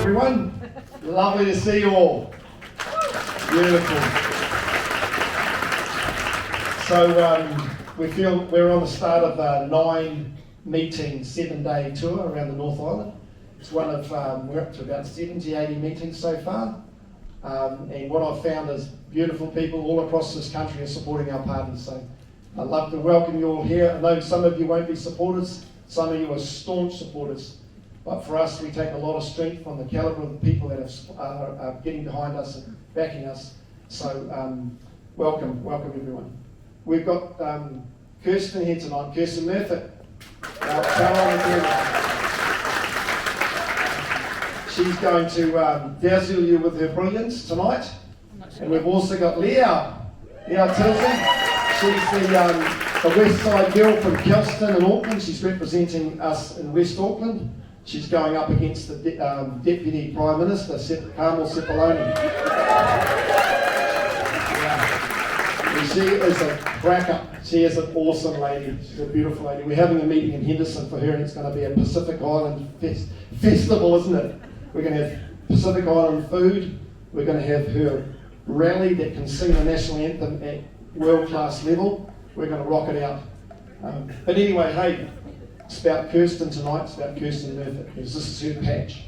everyone. Lovely to see you all. Beautiful. So we feel we're on the start of a 9-meeting, 7-day tour around the North Island. It's one of, we're up to about 70, 80 meetings so far. And what I've found is beautiful people all across this country are supporting our party. So I'd love to welcome you all here. I know some of you won't be supporters, some of you are staunch supporters. But for us, we take a lot of strength from the calibre of the people that are getting behind us and backing us. So welcome everyone. We've got Kirsten here tonight, Kirsten Murphy. She's going to dazzle you with her brilliance tonight. And we've also got Leah Tilsley. She's the West Side girl from Kelston and Auckland. She's representing us in West Auckland. She's going up against the Deputy Prime Minister, Carmel Sepuloni. She is a cracker. She is an awesome lady. She's a beautiful lady. We're having a meeting in Henderson for her, and it's going to be a Pacific Island festival, isn't it? We're going to have Pacific Island food. We're going to have her rally that can sing the national anthem at world-class level. We're going to rock it out. But anyway, hey, it's about Kirsten tonight. It's about Kirsten Murphy, because this is her patch.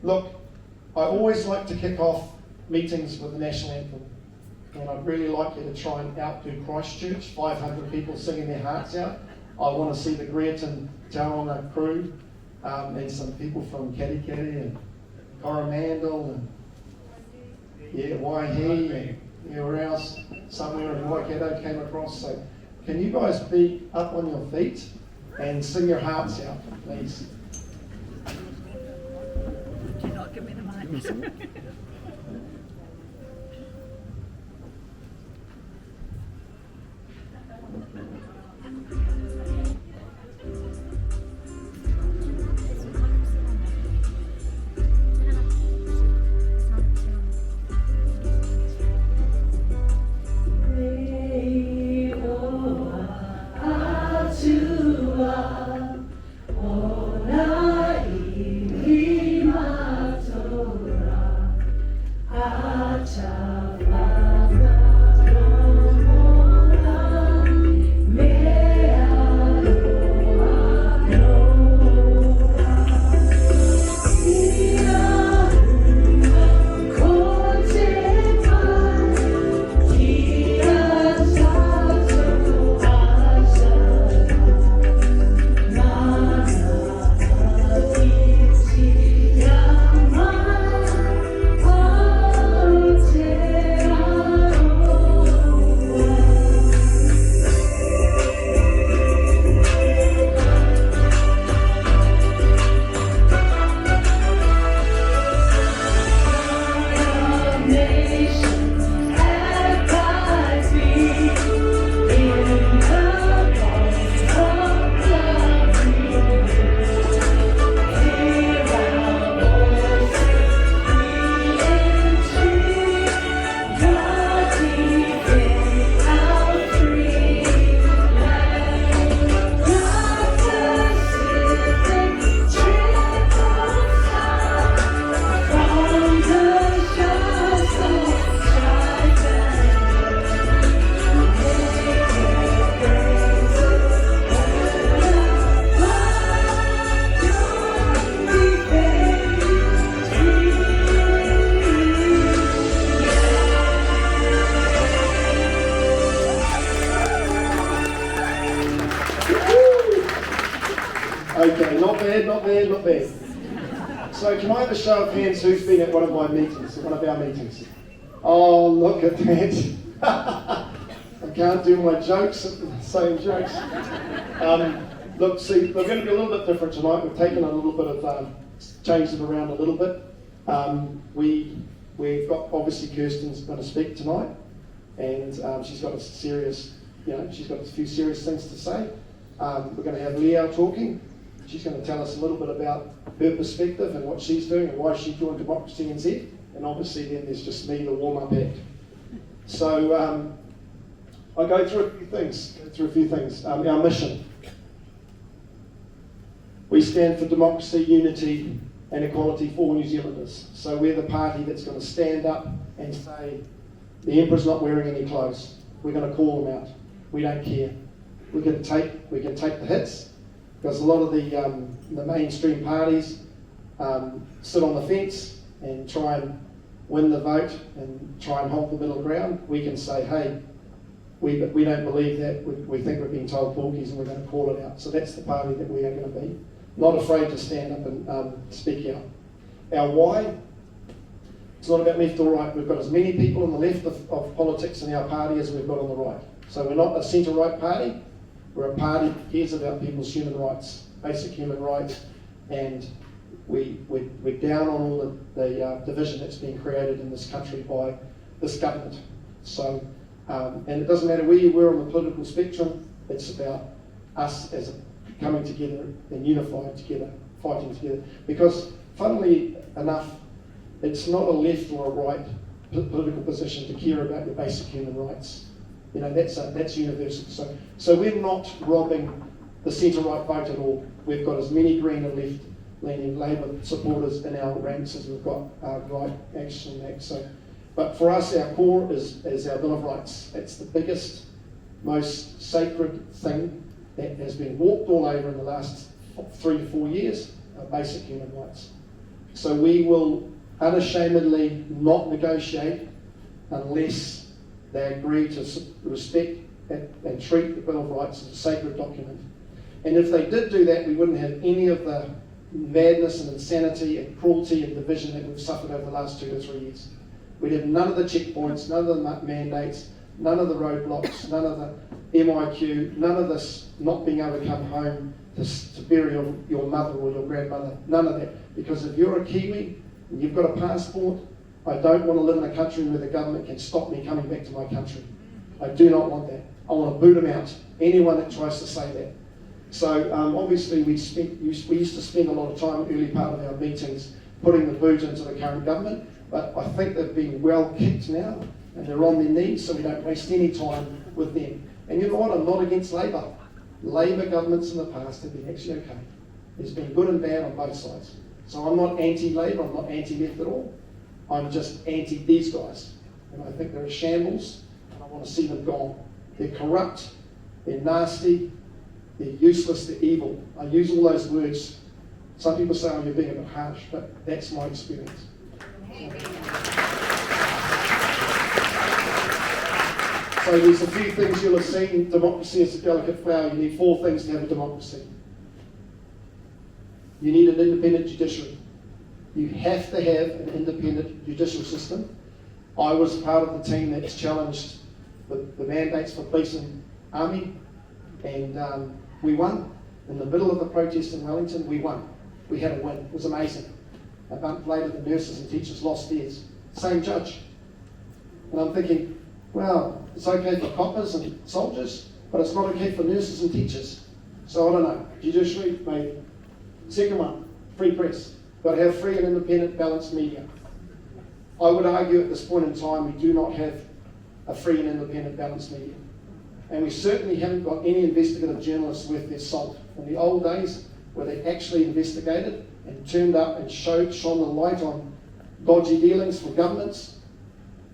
Look, I always like to kick off meetings with the national anthem. And I'd really like you to try and outdo Christchurch, 500 people singing their hearts out. I want to see the DemocracyNZ Tauranga crew and some people from Katikati and Coromandel and Waihi and where else, somewhere in Waikato came across. So can you guys be up on your feet and sing your hearts out, please? Do not give me the mic. Okay, not bad. So can I have a show of hands who's been at one of my meetings, one of our meetings? Oh, look at that. I can't do my jokes, same jokes. Look, see, we're going to be a little bit different tonight. We've taken a little bit of, changed it around a little bit. We've got, obviously Kirsten's going to speak tonight, and she's got a serious, she's got a few serious things to say. We're going to have Leah talking. She's going to tell us a little bit about her perspective and what she's doing and why she joined DemocracyNZ. And obviously then there's just me, the warm-up act. So I'll go through a few things. Our mission. We stand for democracy, unity, and equality for New Zealanders. So we're the party that's going to stand up and say, the Emperor's not wearing any clothes. We're going to call him out. We don't care. We can take the hits, because a lot of the mainstream parties sit on the fence and try and win the vote and try and hold the middle ground. We can say, hey, we don't believe that. We think we're being told porkies, and we're going to call it out. So that's the party that we are going to be. Not afraid to stand up and speak out. Our why, it's not about left or right. We've got as many people on the left of politics in our party as we've got on the right. So we're not a centre-right party. We're a party that cares about people's human rights, basic human rights, and we're down on all the division that's been created in this country by this government. So, and it doesn't matter where you were on the political spectrum, it's about us as coming together and unified together, fighting together. Because funnily enough, it's not a left or a right political position to care about your basic human rights. You know, that's universal. So we're not robbing the centre-right vote at all. We've got as many Green and left-leaning Labour supporters in our ranks as we've got right action and act. So, but for us, our core is our Bill of Rights. It's the biggest, most sacred thing that has been walked all over in the last 3 to 4 years, our basic human rights. So we will unashamedly not negotiate unless they agree to respect and treat the Bill of Rights as a sacred document. And if they did do that, we wouldn't have any of the madness and insanity and cruelty and division that we've suffered over the last 2 to 3 years. We'd have none of the checkpoints, none of the mandates, none of the roadblocks, none of the MIQ, none of this not being able to come home to bury your mother or your grandmother, none of that. Because if you're a Kiwi and you've got a passport, I don't want to live in a country where the government can stop me coming back to my country. I do not want that. I want to boot them out, anyone that tries to say that. So obviously we used to spend a lot of time, early part of our meetings, putting the boot into the current government, but I think they've been well kicked now, and they're on their knees, so we don't waste any time with them. And you know what, I'm not against Labour. Labour governments in the past have been actually okay. There's been good and bad on both sides. So I'm not anti-Labour, I'm not anti-left at all. I'm just anti these guys. And I think they're a shambles, and I want to see them gone. They're corrupt, they're nasty, they're useless, they're evil. I use all those words. Some people say, oh, you're being a bit harsh, but that's my experience. So there's a few things you'll have seen. Democracy is a delicate flower. You need 4 things to have a democracy. You need an independent judiciary. You have to have an independent judicial system. I was part of the team that's challenged the mandates for police and army, and we won. In the middle of the protest in Wellington, we won. We had a win. It was amazing. A month later, the nurses and teachers lost theirs. Same judge. And I'm thinking, well, it's okay for coppers and soldiers, but it's not okay for nurses and teachers. So I don't know. Judiciary, maybe. Second one, free press. Got to have free and independent, balanced media. I would argue at this point in time we do not have a free and independent, balanced media. And we certainly haven't got any investigative journalists worth their salt. In the old days, where they actually investigated and turned up and shone the light on dodgy dealings from governments,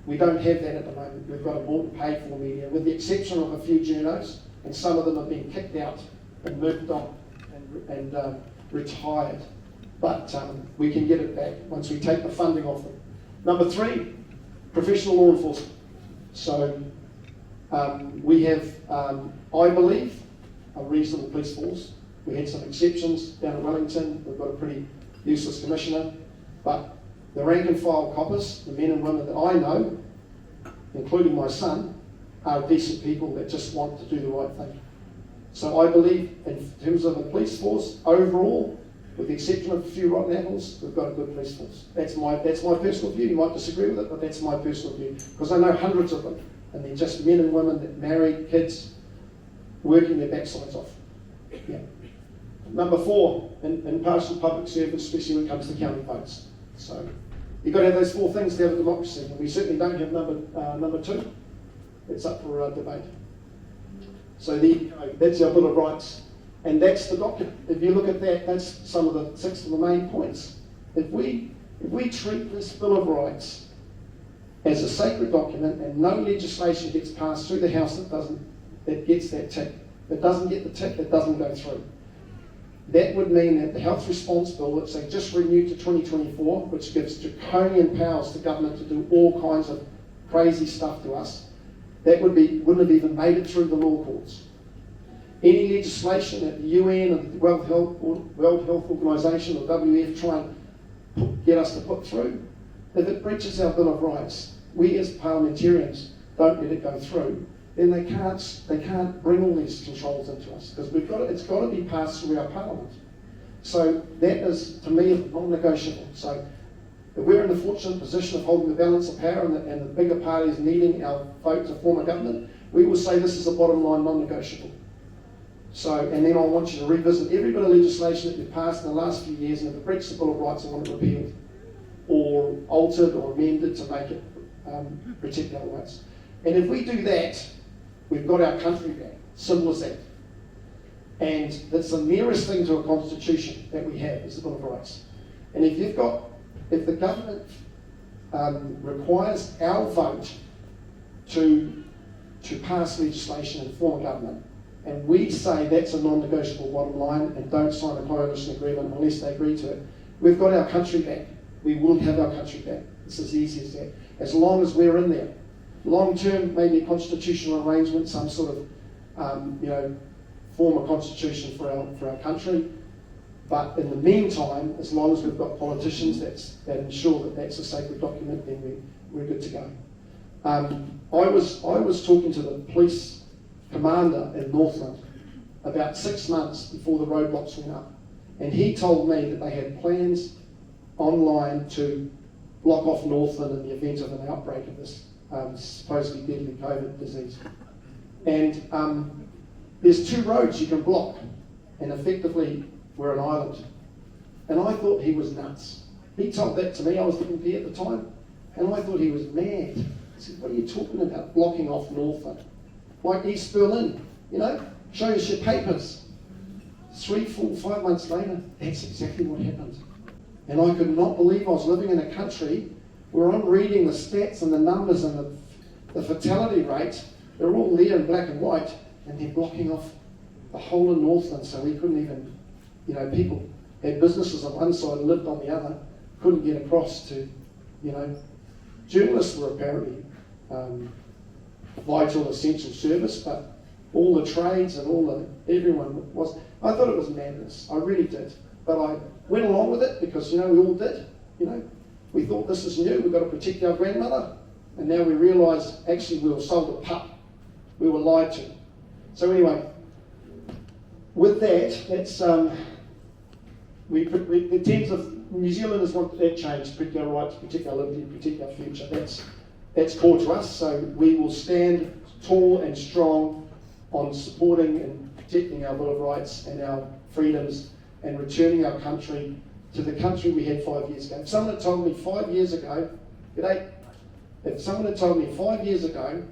we don't have that at the moment. We've got a bought and paid for media, with the exception of a few journos, and some of them have been kicked out and moved on and retired. But we can get it back once we take the funding off them. Number 3, professional law enforcement. So we have, I believe, a reasonable police force. We had some exceptions down in Wellington. We've got a pretty useless commissioner. But the rank and file coppers, the men and women that I know, including my son, are decent people that just want to do the right thing. So I believe in terms of the police force, overall, with the exception of a few rotten apples, we've got a good police force. That's my personal view. You might disagree with it, but that's my personal view. Because I know hundreds of them, and they're just men and women that marry kids, working their backsides off. Yeah. Number 4, impartial public service, especially when it comes to counting votes. So you've got to have those 4 things to have a democracy, and we certainly don't have number 2. It's up for debate. So that's our Bill of Rights, and that's the document. If you look at that, that's some of the 6 of the main points. If we treat this Bill of Rights as a sacred document and no legislation gets passed through the House that gets that tick, that doesn't get the tick, that doesn't go through, that would mean that the Health Response Bill, which they just renewed to 2024, which gives draconian powers to government to do all kinds of crazy stuff to us, that wouldn't have even made it through the law courts. Any legislation that the UN and the World Health Organization or WF try and get us to put through, if it breaches our Bill of Rights, we as parliamentarians don't let it go through, then they can't bring all these controls into us, because it's got to be passed through our parliament. So that is, to me, non-negotiable. So if we're in the fortunate position of holding the balance of power and the bigger parties needing our vote to form a government, we will say this is a bottom line non-negotiable. So, and then I want you to revisit every bit of legislation that you've passed in the last few years, and if it breaches the Bill of Rights, I want it repealed or altered or amended to make it protect our rights. And if we do that, we've got our country back. Simple as that. And that's the nearest thing to a constitution that we have is the Bill of Rights. And if the government requires our vote to pass legislation and form a government, and we say that's a non-negotiable bottom line and don't sign a coalition agreement unless they agree to it, we've got our country back. We will have our country back. It's as easy as that. As long as we're in there. Long term, maybe a constitutional arrangement, some sort of, form a constitution for our country. But in the meantime, as long as we've got politicians that ensure that that's a sacred document, then we're good to go. I was talking to the police commander in Northland about 6 months before the roadblocks went up, and he told me that they had plans online to block off Northland in the event of an outbreak of this supposedly deadly COVID disease. And there's 2 roads you can block, and effectively we're an island. And I thought he was nuts. He told that to me, I was living there at the time, and I thought he was mad. I said, what are you talking about, blocking off Northland? Like East Berlin, show us your papers. 3, 4, 5 months later, that's exactly what happened. And I could not believe I was living in a country where I'm reading the stats and the numbers and the fatality rates. They're all there in black and white, and they're blocking off the whole of Northland, so we couldn't even, people had businesses on one side and lived on the other, couldn't get across to, journalists were apparently vital, essential service, but all the trades and everyone was, I thought it was madness, I really did. But I went along with it because, we all did, We thought this is new, we've got to protect our grandmother. And now we realise, actually, we were sold a pup. We were lied to. So anyway, with that's, in terms of New Zealanders want that change, protect our rights, protect our liberty, protect our future. That's core to us, so we will stand tall and strong on supporting and protecting our Bill of Rights and our freedoms and returning our country to the country we had 5 years ago. If someone had told me 5 years ago, if someone had told me 5 years ago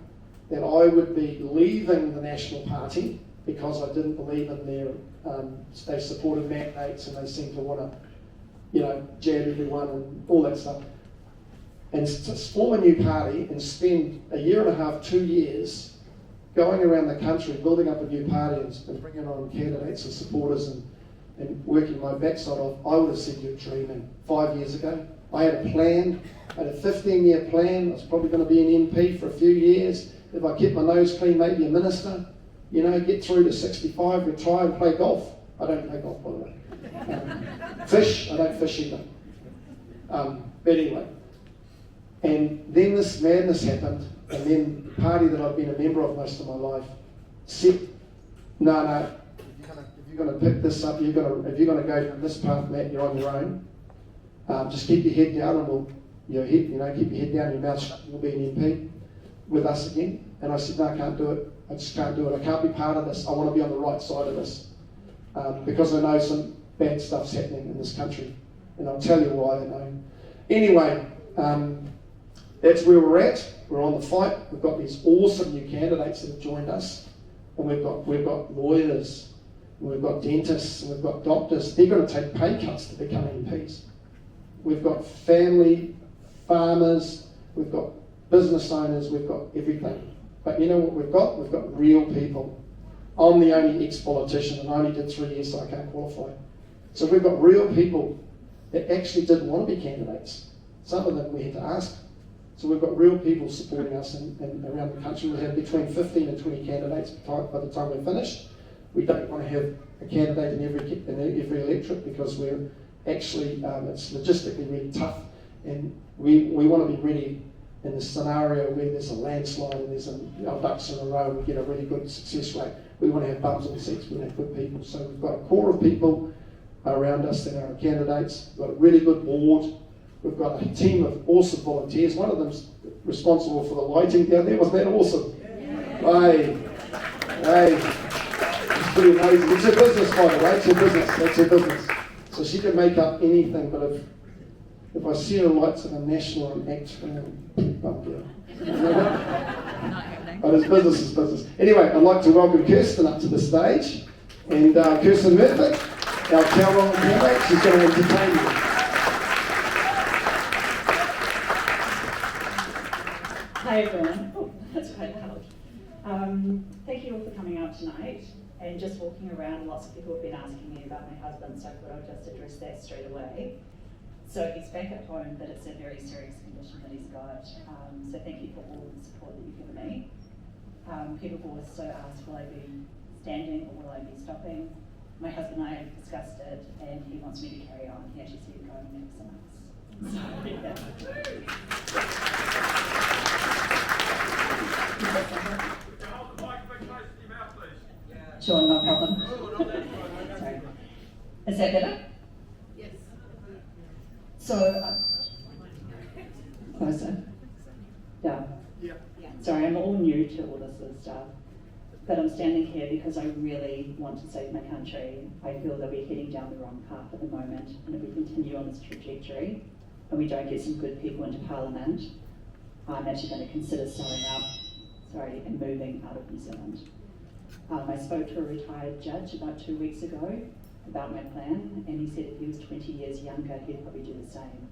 that I would be leaving the National Party because I didn't believe in their, they supported mandates and they seemed to want to, jab everyone and all that stuff, and to form a new party and spend a year and a half, 2 years going around the country building up a new party and bringing on candidates and supporters and working my backside off, I would have said you're dreaming 5 years ago. I had a plan, I had a 15-year plan. I was probably going to be an MP for a few years. If I kept my nose clean, maybe a minister, get through to 65, retire and play golf. I don't play golf, by the way. Fish, I don't fish either. But anyway, and then this madness happened, and then the party that I've been a member of most of my life said, no, if you're going to pick this up, if you're going to go down this path, Matt, you're on your own. Just keep your head down, and we'll, keep your head down, your mouth shut, and you'll be an MP with us again. And I said, no, I can't do it. I just can't do it. I can't be part of this. I want to be on the right side of this because I know some bad stuff's happening in this country, and I'll tell you why I know. Anyway, that's where we're at. We're on the fight. We've got these awesome new candidates that have joined us, and we've got lawyers, and we've got dentists, and we've got doctors. They're going to take pay cuts to become MPs. we've got family, farmers, we've got business owners, we've got everything. But you know what we've got? We've got real people. I'm the only ex-politician and I only did 3 years, so I can't qualify. So we've got real people that actually didn't want to be candidates. Some of them we had to ask. So we've got real people supporting us and around the country. We have between 15 and 20 candidates by the time we're finished. We don't want to have a candidate in every electorate because we're actually, it's logistically really tough, and we want to be ready in the scenario where there's a landslide and there's our ducks in a row, we get a really good success rate. We want to have bums on seats, we want to have good people. So we've got a core of people around us that are candidates. We've got a really good board. We've got a team of awesome volunteers. One of them's responsible for the lighting down there. Wasn't that awesome? Hey, it's pretty amazing. It's her business, by the way. It's her business. That's her business. So she can make up anything, but if I see her lights at a national and act, oh yeah. But it's business is business. Anyway, I'd like to welcome Kirsten up to the stage. And Kirsten Murphy, our Tauranga candidate, she's going to entertain you. Hi everyone. Oh, that's quite loud. Thank you all for coming out tonight and just walking around. Lots of people have been asking me about my husband, so I thought I'd just address that straight away. So he's back at home, but it's a very serious condition that he's got. So thank you for all the support that you've given me. People have also asked, will I be standing or will I be stopping? My husband and I have discussed it, and he wants me to carry on. He actually said going next month. So, yeah. Sure, no problem. Sorry. Is that better? Yes. So, closer. Yeah. Sorry, I'm all new to all this sort of stuff. But I'm standing here because I really want to save my country. I feel that we're heading down the wrong path at the moment, and if we continue on this trajectory and we don't get some good people into Parliament, I'm actually going to consider selling up, and moving out of New Zealand. I spoke to a retired judge about 2 weeks ago about my plan, and he said if he was 20 years younger, he'd probably do the same.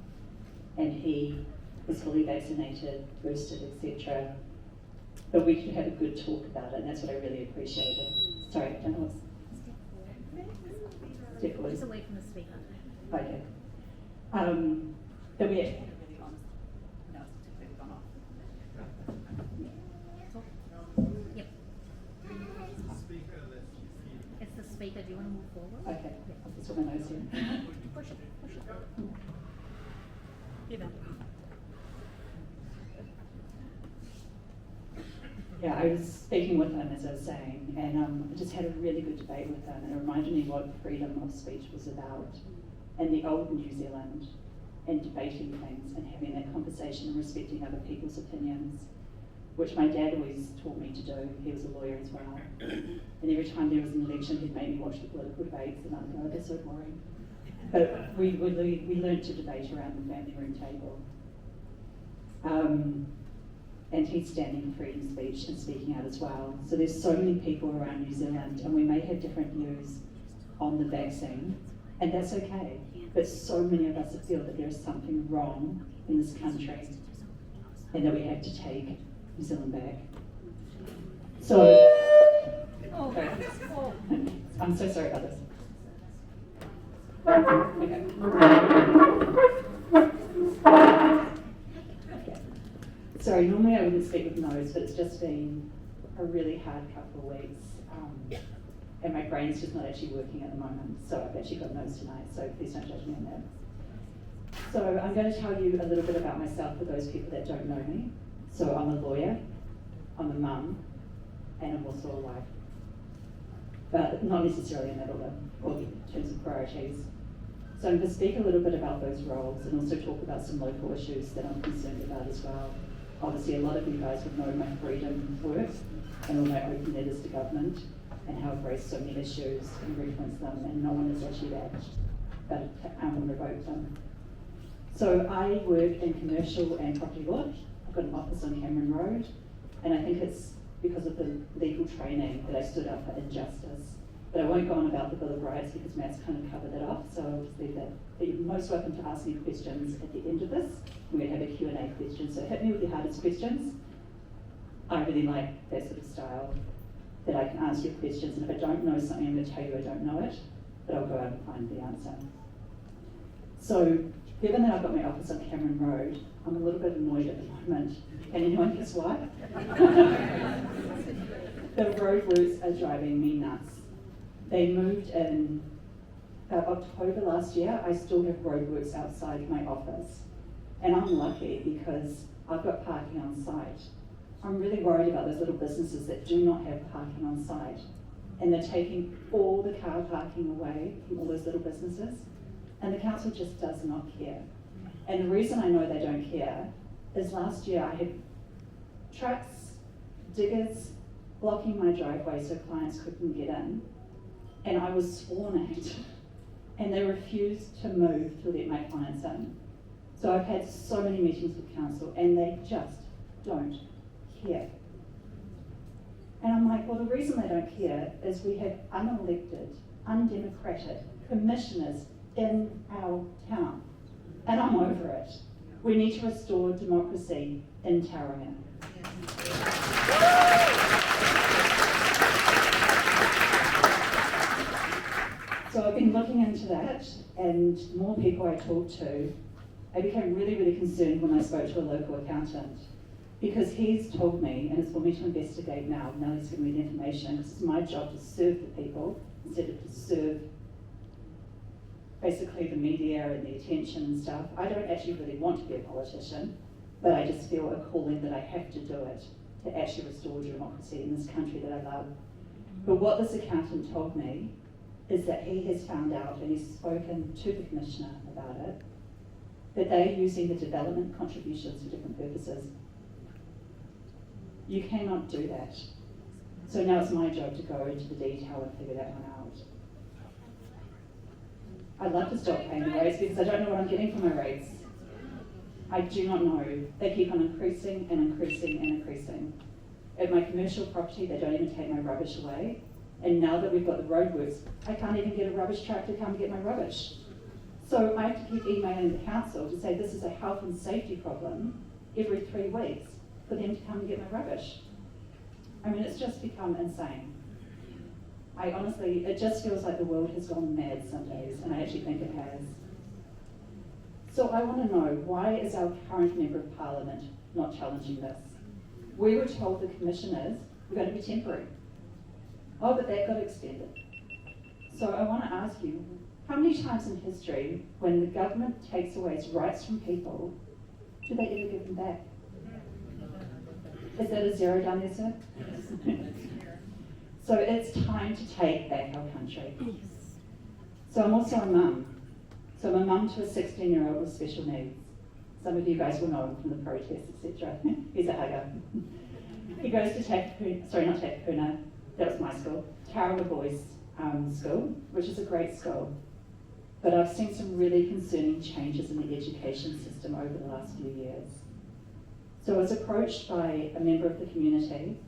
And he was fully vaccinated, boosted, etc. But we could have a good talk about it, and that's what I really appreciated. Sorry, I don't know what's... Step forward. Just away from the speaker. Okay. But we actually had a really honest... No, it's completely gone off. Yep. It's the speaker. Do you want to move forward? Okay. I'll just put my nose here. Push it. Give it. Yeah, I was speaking with him, as I was saying, and I just had a really good debate with him, and it reminded me what freedom of speech was about in the old New Zealand, and debating things and having that conversation and respecting other people's opinions, which my dad always taught me to do. He was a lawyer as well. And every time there was an election, he'd make me watch the political debates, and I'd go, oh, they're so boring. But we learned to debate around the family room table. And he's standing for freedom of speech and speaking out as well. So there's so many people around New Zealand, and we may have different views on the vaccine, and that's okay. But so many of us feel that there's something wrong in this country, and that we have to take New Zealand back. So, I'm so sorry about this. Okay. Sorry, normally I wouldn't speak with nose, but it's just been a really hard couple of weeks, and my brain's just not actually working at the moment, so I've actually got nose tonight, so please don't judge me on that. So I'm going to tell you a little bit about myself for those people that don't know me. So I'm a lawyer, I'm a mum, and I'm also a wife. But not necessarily in that order, or in terms of priorities. So I'm going to speak a little bit about those roles and also talk about some local issues that I'm concerned about as well. Obviously, a lot of you guys would know my freedom work and all my open letters to government and how I've raised so many issues and referenced them, and no one has actually acted, but revoked them. So I work in commercial and property law. I've got an office on Cameron Road, and I think it's because of the legal training that I stood up for injustice But I won't go on about the Bill of Rights because Matt's kind of covered that off, so I'll just leave that. But you're most welcome to ask me questions at the end of this. We're going to have a Q&A question, so hit me with your hardest questions. I really like that sort of style, that I can answer your questions, and if I don't know something, I'm going to tell you I don't know it, but I'll go out and find the answer. So, given that I've got my office on Cameron Road, I'm a little bit annoyed at the moment. Can anyone guess why? The roadworks are driving me nuts. They moved in October last year. I still have roadworks outside my office. And I'm lucky because I've got parking on site. I'm really worried about those little businesses that do not have parking on site. And they're taking all the car parking away from all those little businesses. And the council just does not care. And the reason I know they don't care is last year I had trucks, diggers blocking my driveway so clients couldn't get in. And I was sworn at. And they refused to move to let my clients in. So I've had so many meetings with council and they just don't care. And I'm like, well, the reason they don't care is we have unelected, undemocratic commissioners in our town. And I'm over it. We need to restore democracy in Tauranga. So I've been looking into that, and the more people I talked to, I became really, really concerned when I spoke to a local accountant, because he's told me, and it's for me to investigate now he's given me the information, because it's my job to serve the people instead of to serve basically the media and the attention and stuff. I don't actually really want to be a politician, but I just feel a calling that I have to do it to actually restore democracy in this country that I love. But what this accountant told me is that he has found out, and he's spoken to the commissioner about it, that they're using the development contributions for different purposes. You cannot do that. So now it's my job to go into the detail and figure that one out. I'd love to stop paying the rates because I don't know what I'm getting for my rates. I do not know. They keep on increasing and increasing and increasing. At my commercial property, they don't even take my rubbish away. And now that we've got the roadworks, I can't even get a rubbish truck to come and get my rubbish. So I have to keep emailing the council to say this is a health and safety problem every 3 weeks for them to come and get my rubbish. I mean, it's just become insane. I honestly, it just feels like the world has gone mad some days, and I actually think it has. So I want to know, why is our current Member of Parliament not challenging this? We were told the commissioners were going to be temporary. Oh, but that got extended. So I want to ask you, how many times in history, when the government takes away its rights from people, do they ever give them back? Is that a zero down there, sir? So it's time to take back our country. So I'm also a mum. So I'm a mum to a 16-year-old with special needs. Some of you guys will know him from the protests, etc. He's a hugger. He goes to Takapuna, that was my school, Tauranga Boys School, which is a great school. But I've seen some really concerning changes in the education system over the last few years. So I was approached by a member of the community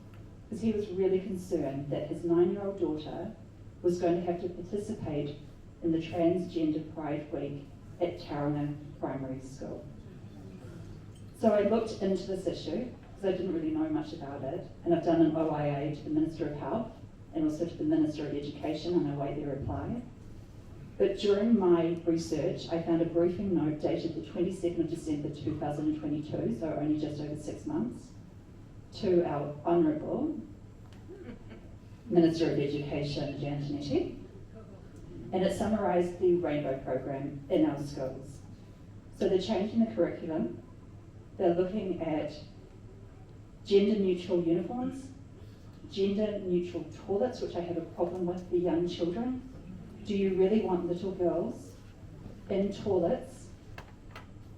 because he was really concerned that his 9-year-old daughter was going to have to participate in the Transgender Pride Week at Tauranga Primary School. So I looked into this issue because I didn't really know much about it, and I've done an OIA to the Minister of Health and also to the Minister of Education, and I await their reply. But during my research, I found a briefing note dated the 22nd of December 2022, so only just over 6 months, to our Honourable Minister of Education, Jan Tinetti, and it summarised the Rainbow Program in our schools. So they're changing the curriculum, they're looking at gender-neutral uniforms, gender-neutral toilets, which I have a problem with for young children. Do you really want little girls in toilets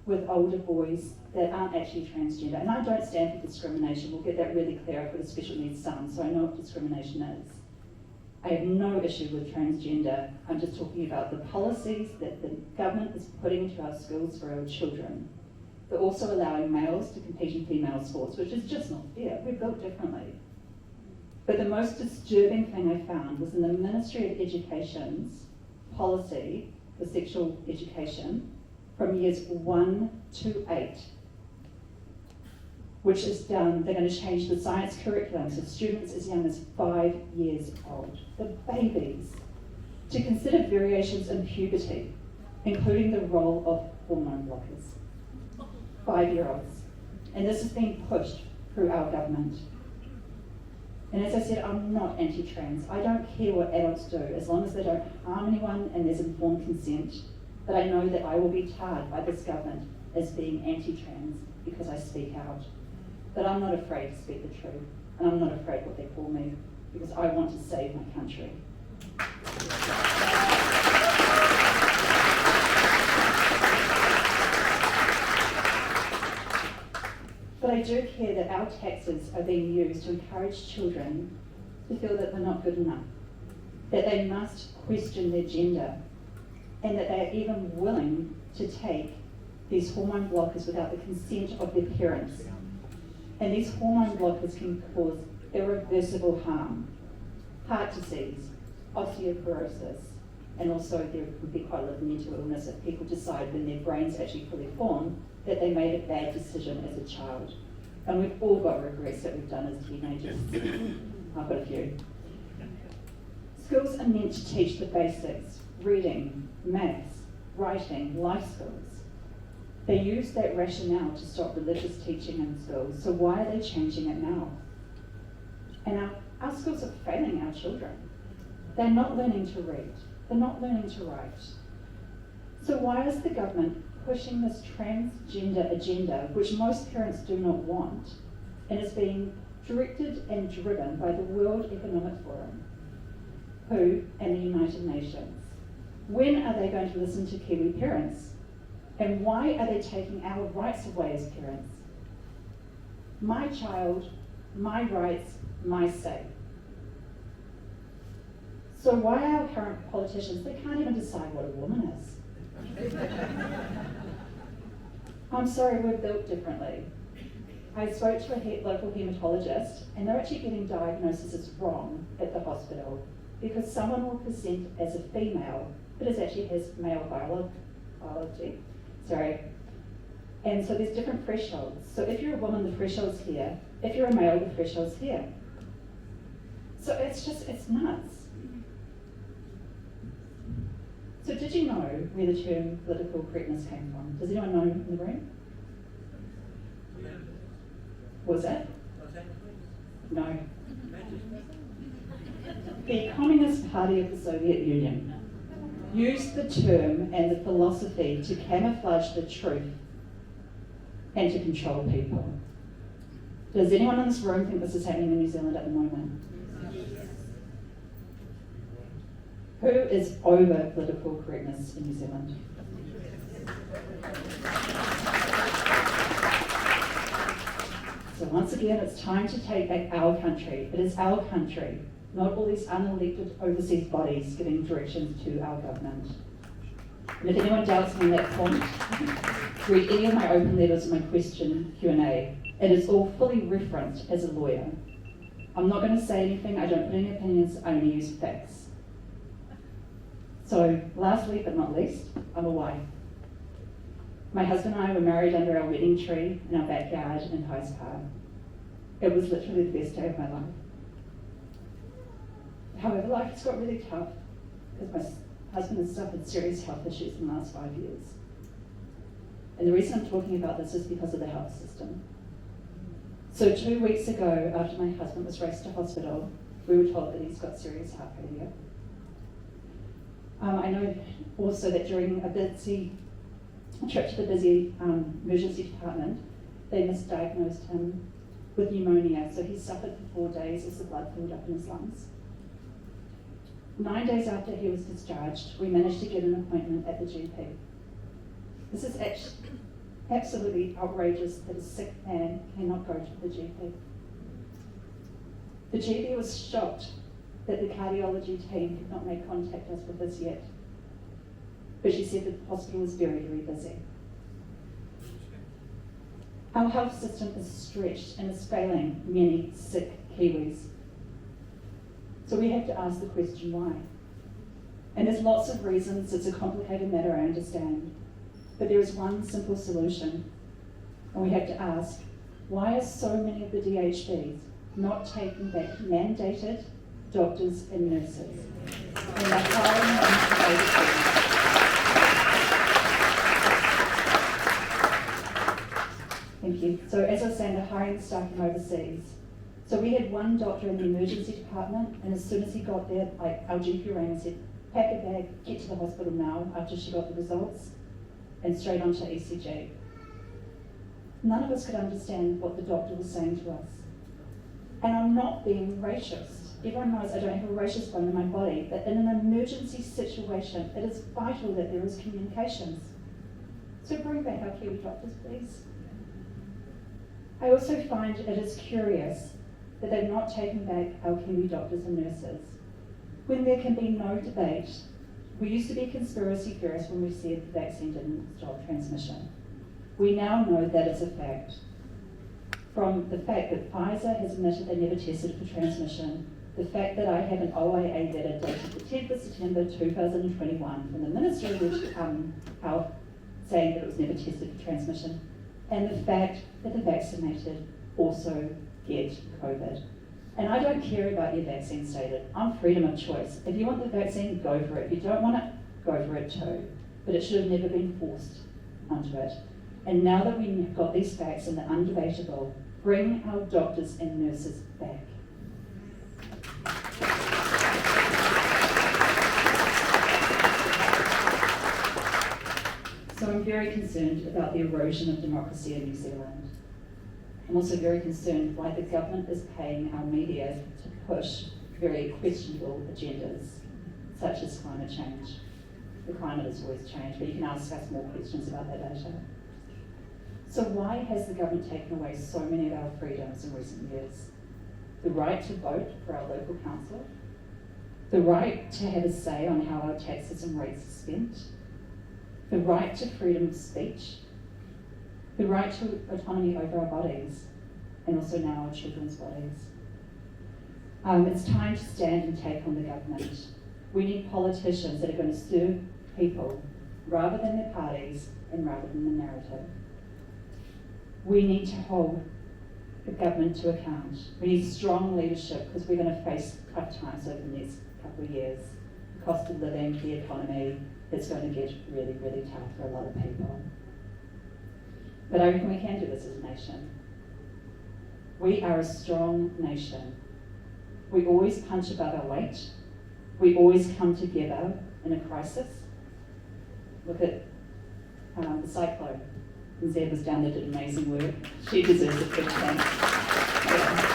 with older boys that aren't actually transgender? And I don't stand for discrimination. We'll get that really clear. I've got a special needs son, so I know what discrimination is. I have no issue with transgender. I'm just talking about the policies that the government is putting into our schools for our children. They're also allowing males to compete in female sports, which is just not fair. We're built differently. But the most disturbing thing I found was in the Ministry of Education's policy for sexual education from years 1 to 8, which is done, they're going to change the science curriculum to students as young as 5 years old, the babies, to consider variations in puberty, including the role of hormone blockers. 5-year-olds. And this is being pushed through our government. And as I said, I'm not anti-trans. I don't care what adults do, as long as they don't harm anyone and there's informed consent. But I know that I will be tarred by this government as being anti-trans because I speak out. But I'm not afraid to speak the truth, and I'm not afraid what they call me, because I want to save my country. But I do care that our taxes are being used to encourage children to feel that they're not good enough, that they must question their gender, and that they are even willing to take these hormone blockers without the consent of their parents. And these hormone blockers can cause irreversible harm, heart disease, osteoporosis, and also there could be quite a lot of mental illness if people decide when their brains actually fully form that they made a bad decision as a child. And we've all got regrets that we've done as teenagers. I've got a few. Schools are meant to teach the basics, reading, maths, writing, life skills. They use that rationale to stop religious teaching in schools, so why are they changing it now? And our schools are failing our children. They're not learning to read. They're not learning to write. So why is the government pushing this transgender agenda, which most parents do not want, and is being directed and driven by the World Economic Forum, WHO, and the United Nations? When are they going to listen to Kiwi parents? And why are they taking our rights away as parents? My child, my rights, my say. So why are our current politicians, they can't even decide what a woman is. I'm sorry, we're built differently. I spoke to a local haematologist, and they're actually getting diagnoses wrong at the hospital because someone will present as a female, but it actually has male biology. And so there's different thresholds. So if you're a woman, the threshold's here. If you're a male, the threshold's here. So it's nuts. So did you know where the term political correctness came from? Does anyone know in the room? What was that? No. The Communist Party of the Soviet Union used the term and the philosophy to camouflage the truth and to control people. Does anyone in this room think this is happening in New Zealand at the moment? Yes. Who is over political correctness in New Zealand? So once again, it's time to take back our country. It is our country, not all these unelected overseas bodies giving directions to our government. And if anyone doubts me on that point, read any of my open letters and my question Q&A. It is all fully referenced as a lawyer. I'm not going to say anything, I don't put any opinions, I only use facts. So lastly but not least, I'm a wife. My husband and I were married under our wedding tree in our backyard in Pies Park. It was literally the best day of my life. However, life has got really tough because my husband has suffered serious health issues in the last 5 years. And the reason I'm talking about this is because of the health system. So 2 weeks ago, after my husband was raced to hospital, we were told that he's got serious heart failure. I know also that during a busy trip to the busy emergency department, they misdiagnosed him with pneumonia, so he suffered for 4 days as the blood filled up in his lungs. 9 days after he was discharged, we managed to get an appointment at the GP. This is absolutely outrageous that a sick man cannot go to the GP. The GP was shocked that the cardiology team could not make contact us with this yet, but she said that the hospital was very, very busy. Our health system is stretched and is failing many sick Kiwis. So we have to ask the question why. And there's lots of reasons. It's a complicated matter, I understand. But there is one simple solution. And we have to ask, why are so many of the DHBs not taking back mandated doctors and nurses? And they're hiring them overseas. Thank you. So as I was saying, they're hiring staff from overseas. So we had one doctor in the emergency department, and as soon as he got there, like our GP rang and said, pack a bag, get to the hospital now, after she got the results, and straight onto ECG. None of us could understand what the doctor was saying to us. And I'm not being racist. Everyone knows I don't have a racist bone in my body, but in an emergency situation, it is vital that there is communications. So bring back our Kiwi doctors, please. I also find it is curious that they've not taken back our Kiwi doctors and nurses. When there can be no debate, we used to be conspiracy theorists when we said the vaccine didn't stop transmission. We now know that it's a fact. From the fact that Pfizer has admitted they never tested for transmission, the fact that I have an OIA letter dated the 10th of September 2021 from the Ministry of Health saying that it was never tested for transmission, and the fact that the vaccinated also get COVID. And I don't care about your vaccine status. I'm freedom of choice. If you want the vaccine, go for it. If you don't want it, go for it too. But it should have never been forced onto it. And now that we've got these facts and they're undebatable, bring our doctors and nurses back. So I'm very concerned about the erosion of democracy in New Zealand. I'm also very concerned why the government is paying our media to push very questionable agendas, such as climate change. The climate has always changed, but you can ask us more questions about that later. So why has the government taken away so many of our freedoms in recent years? The right to vote for our local council, the right to have a say on how our taxes and rates are spent, the right to freedom of speech, the right to autonomy over our bodies, and also now our children's bodies. It's time to stand and take on the government. We need politicians that are going to serve people rather than their parties and rather than the narrative. We need to hold the government to account. We need strong leadership because we're going to face tough times over the next couple of years. The cost of living, the economy, it's going to get really, really tough for a lot of people. But I reckon we can do this as a nation. We are a strong nation. We always punch above our weight. We always come together in a crisis. Look at the cyclone. And Zeb was down there, did amazing work. She deserves a big thanks. Yeah.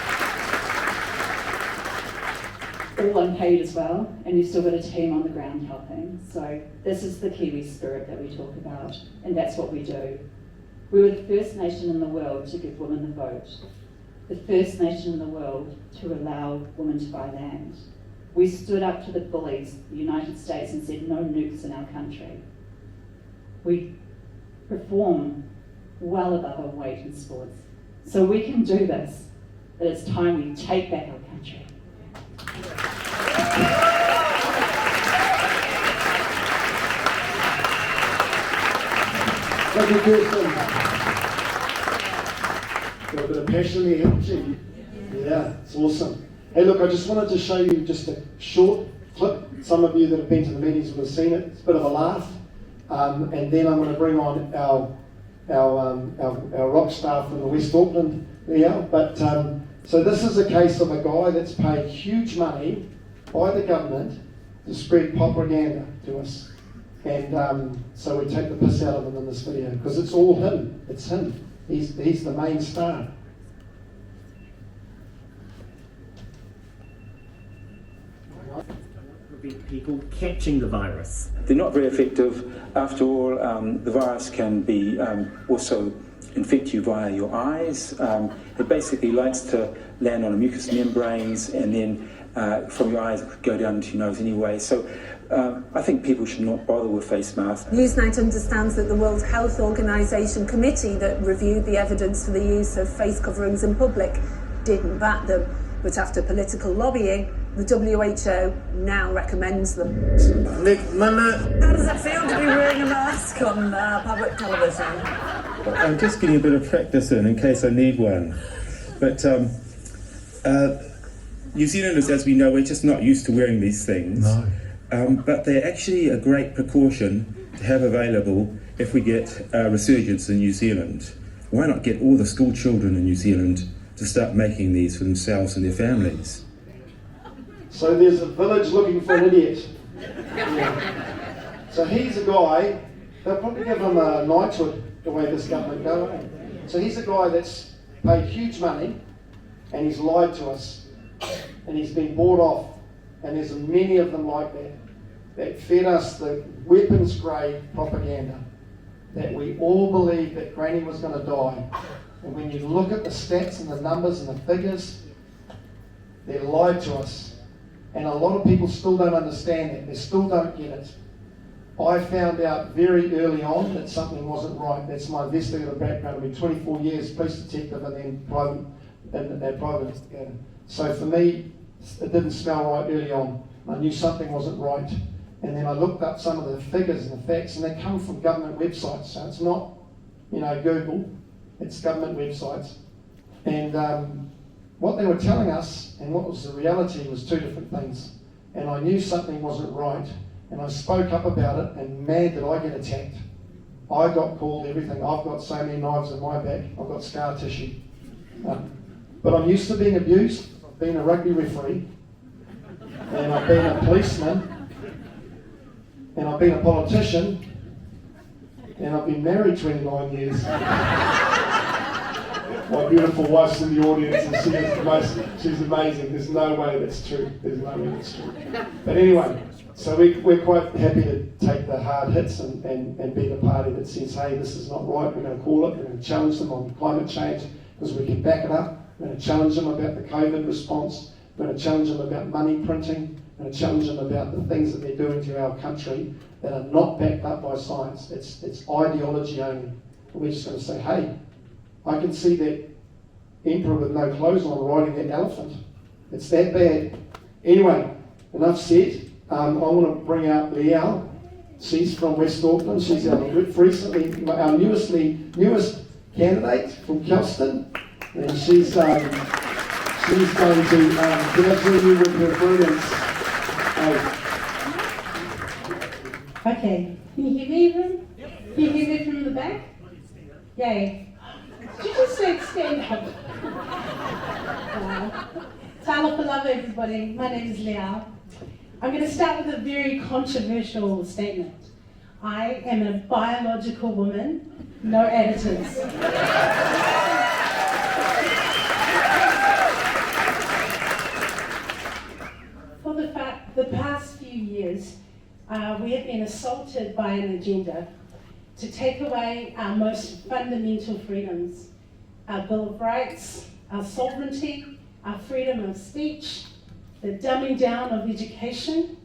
All unpaid as well, and you've still got a team on the ground helping. So this is the Kiwi spirit that we talk about, and that's what we do. We were the first nation in the world to give women the vote, the first nation in the world to allow women to buy land. We stood up to the bullies, the United States, and said no nukes in our country. We perform well above our weight in sports. So we can do this, but it's time we take back our country. Thank you, Kirsten. Got a bit of passion there, haven't you? Yeah, it's awesome. Hey, look, I just wanted to show you just a short clip. Some of you that have been to the meetings would have seen it. It's a bit of a laugh. And then I'm going to bring on our rock star from the West Auckland, Leo. But so this is a case of a guy that's paid huge money by the government to spread propaganda to us. And so we take the piss out of him in this video because it's all him. It's him. He's the main star. People catching the virus. They're not very effective. After all, the virus can be also infect you via your eyes. It basically likes to land on the mucous membranes and then from your eyes it could go down into your nose anyway. So I think people should not bother with face masks. Newsnight understands that the World Health Organization committee that reviewed the evidence for the use of face coverings in public didn't back them, but after political lobbying, the WHO now recommends them. Next minute. How does it feel to be wearing a mask on public television? I'm just getting a bit of practice in case I need one. But New Zealanders, as we know, we're just not used to wearing these things. No. But they're actually a great precaution to have available if we get a resurgence in New Zealand. Why not get all the school children in New Zealand to start making these for themselves and their families? So there's a village looking for an idiot. Yeah. So he's a guy, they'll probably give him a knighthood the way this government goes. So he's a guy that's paid huge money and he's lied to us and he's been bought off, and there's many of them like that fed us the weapons grade propaganda that we all believed that Granny was going to die. And when you look at the stats and the numbers and the figures, they lied to us. And a lot of people still don't understand it. They still don't get it. I found out very early on that something wasn't right. That's my investigative background. I've been 24 years police detective and then private. So for me, it didn't smell right early on. I knew something wasn't right. And then I looked up some of the figures and the facts, and they come from government websites. So it's not, Google. It's government websites. And what they were telling us and what was the reality was two different things. And I knew something wasn't right, and I spoke up about it, and man, did I get attacked. I got called everything. I've got so many knives in my back. I've got scar tissue. But I'm used to being abused. I've been a rugby referee, and I've been a policeman, and I've been a politician, and I've been married 29 years. My beautiful wife's in the audience, and she's amazing. There's no way that's true. There's no way that's true. But anyway, so we're quite happy to take the hard hits and be the party that says, hey, this is not right. We're going to call it. We're going to challenge them on climate change because we can back it up. We're going to challenge them about the COVID response. We're going to challenge them about money printing. We're going to challenge them about the things that they're doing to our country that are not backed up by science. It's ideology only. And we're just going to say, hey, I can see that emperor with no clothes on riding that elephant. It's that bad. Anyway, enough said. I want to bring out Liao. She's from West Auckland. She's our newest candidate from Kelston, and she's going to congratulate you with her brilliance. Okay, can you hear me even? Can you hear me from the back? Yay. Did you just say stand up? Tala love everybody. My name is Liao. I'm going to start with a very controversial statement. I am a biological woman, no additives. For the past few years, we have been assaulted by an agenda to take away our most fundamental freedoms, our Bill of Rights, our sovereignty, our freedom of speech, the dumbing down of education.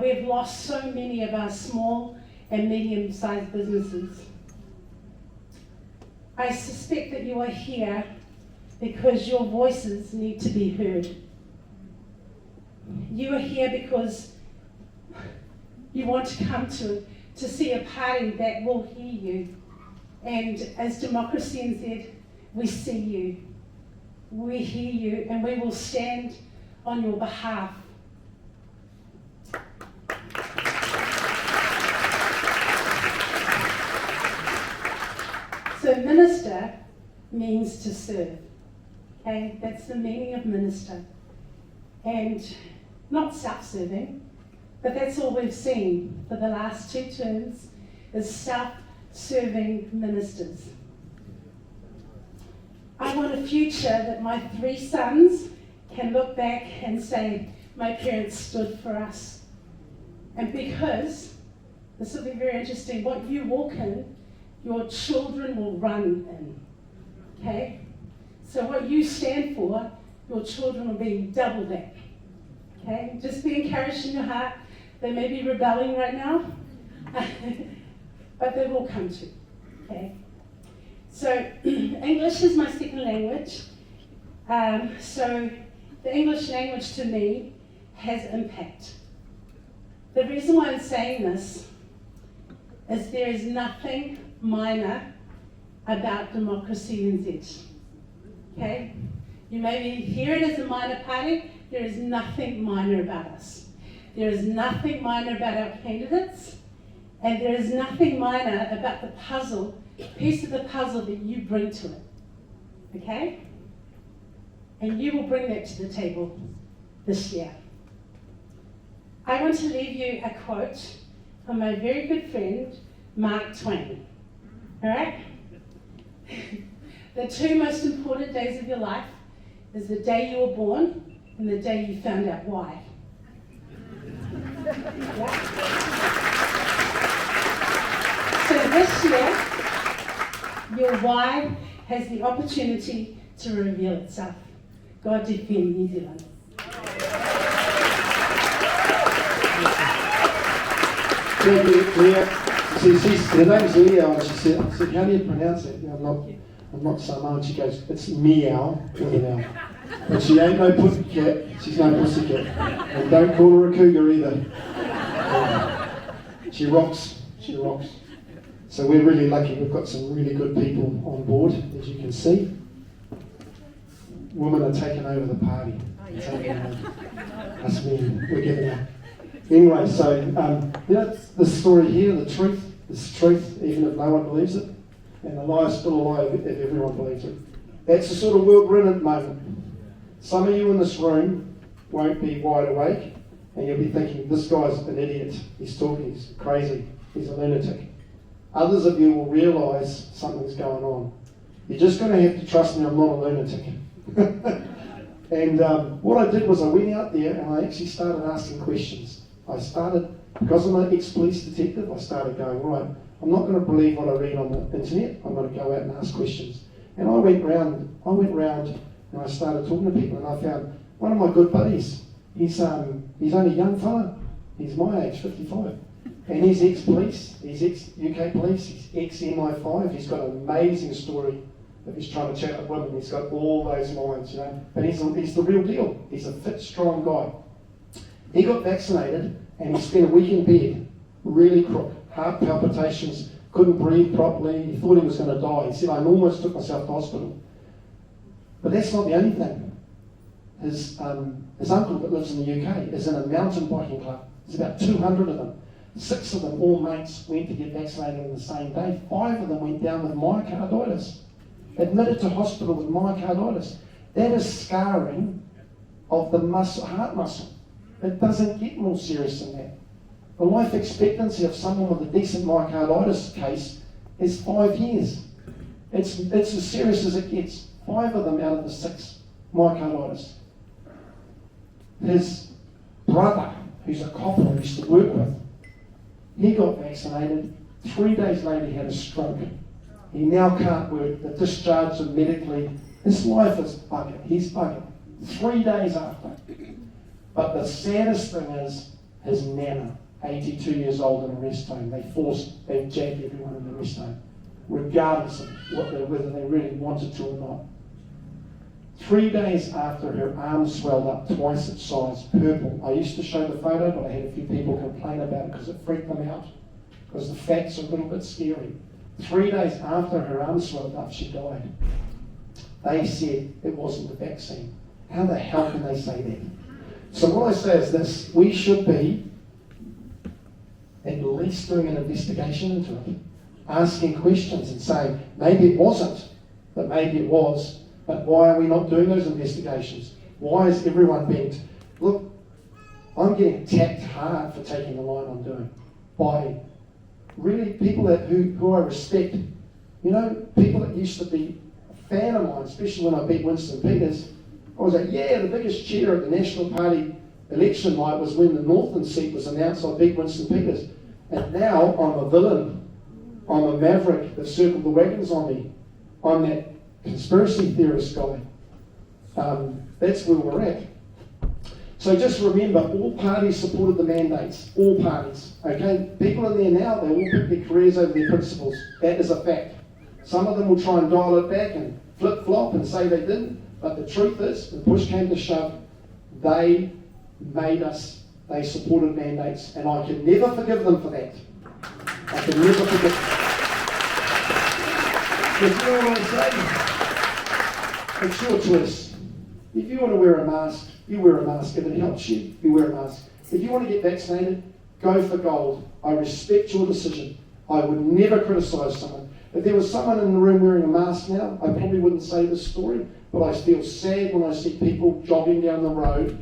We have lost so many of our small and medium-sized businesses. I suspect that you are here because your voices need to be heard. You are here because you want to come to see a party that will hear you. And as DemocracyNZ, we see you, we hear you, and we will stand on your behalf. So minister means to serve, okay? That's the meaning of minister. And not self-serving, but that's all we've seen for the last 2 terms is self-serving ministers. I want a future that my 3 sons can look back and say, my parents stood for us. And because, this will be very interesting, what you walk in, your children will run in, okay? So what you stand for, your children will be double back, okay? Just be encouraged in your heart. They may be rebelling right now, but they will come to, okay? So English is my second language. So the English language to me has impact. The reason why I'm saying this is there is nothing minor about DemocracyNZ. Okay? You maybe hear it as a minor party, there is nothing minor about us. There is nothing minor about our candidates, and there is nothing minor about the puzzle, piece of the puzzle that you bring to it. Okay? And you will bring that to the table this year. I want to leave you a quote from my very good friend, Mark Twain. All right? The two most important days of your life is the day you were born and the day you found out why. Yeah? So this year, your why has the opportunity to reveal itself. God defend New Zealand. Her name's Leo, and she said, how do you pronounce it? I'm not Samoan. She goes, it's meow with an L. But she ain't no pussycat, she's no pussycat. And don't call her a cougar either. She rocks. So we're really lucky, we've got some really good people on board, as you can see. Women are taking over the party. Us men, we're giving up. Anyway, so, the story here, the truth is truth, even if no one believes it. And the lie is still a lie if everyone believes it. That's the sort of world we're in at the moment. Some of you in this room won't be wide awake, and you'll be thinking, this guy's an idiot, he's talking, he's crazy, he's a lunatic. Others of you will realise something's going on. You're just going to have to trust me, I'm not a lunatic. And what I did was I went out there and I actually started asking questions. Because I'm an ex-police detective, I started going, right, I'm not going to believe what I read on the internet, I'm going to go out and ask questions. And I went round and I started talking to people, and I found one of my good buddies. He's only a young fella. He's my age, 55. And he's ex-police, he's ex-UK police, he's ex-MI5. He's got an amazing story if he's trying to chat with women. He's got all those lines, But he's the real deal. He's a fit, strong guy. He got vaccinated and he spent a week in bed, really crook, heart palpitations, couldn't breathe properly. He thought he was going to die. He said, I almost took myself to hospital. But that's not the only thing. His uncle that lives in the UK is in a mountain biking club. There's about 200 of them. 6 of them, all mates, went to get vaccinated on the same day. 5 of them went down with myocarditis. Admitted to hospital with myocarditis. That is scarring of the heart muscle. It doesn't get more serious than that. The life expectancy of someone with a decent myocarditis case is 5 years. It's as serious as it gets. 5 of them out of the 6, myocarditis. His brother, who's a copper I used to work with, he got vaccinated. 3 days later he had a stroke. He now can't work. They discharged him medically. His life is buggered. He's buggered. 3 days after. But the saddest thing is his nana, 82 years old, in a rest home. They've jabbed everyone in the rest home, regardless of whether they really wanted to or not. 3 days after, her arm swelled up twice its size, purple. I used to show the photo, but I had a few people complain about it because it freaked them out, because the facts are a little bit scary. 3 days after her arm swelled up, she died. They said it wasn't the vaccine. How the hell can they say that? So what I say is this: we should be at least doing an investigation into it, asking questions and saying, maybe it wasn't, but maybe it was. But why are we not doing those investigations? Why is everyone bent? Look, I'm getting attacked hard for taking the line I'm doing by really people who I respect. People that used to be a fan of mine, especially when I beat Winston Peters. I was like, the biggest cheer at the National Party election night was when the Northern seat was announced. I beat Winston Peters. And now I'm a villain. I'm a maverick that circled the wagons on me. I'm that conspiracy theorist guy. That's where we're at. So just remember, all parties supported the mandates. All parties. Okay? People in there now, they all pick their careers over their principles. That is a fact. Some of them will try and dial it back and flip-flop and say they didn't. But the truth is, when push came to shove, They made us, they supported mandates, and I can never forgive them for that. I can never forgive them. But you know what I'm saying? It's your choice. If you want to wear a mask, you wear a mask. If it helps you, you wear a mask. If you want to get vaccinated, go for gold. I respect your decision. I would never criticise someone. If there was someone in the room wearing a mask now, I probably wouldn't say this story, but I feel sad when I see people jogging down the road.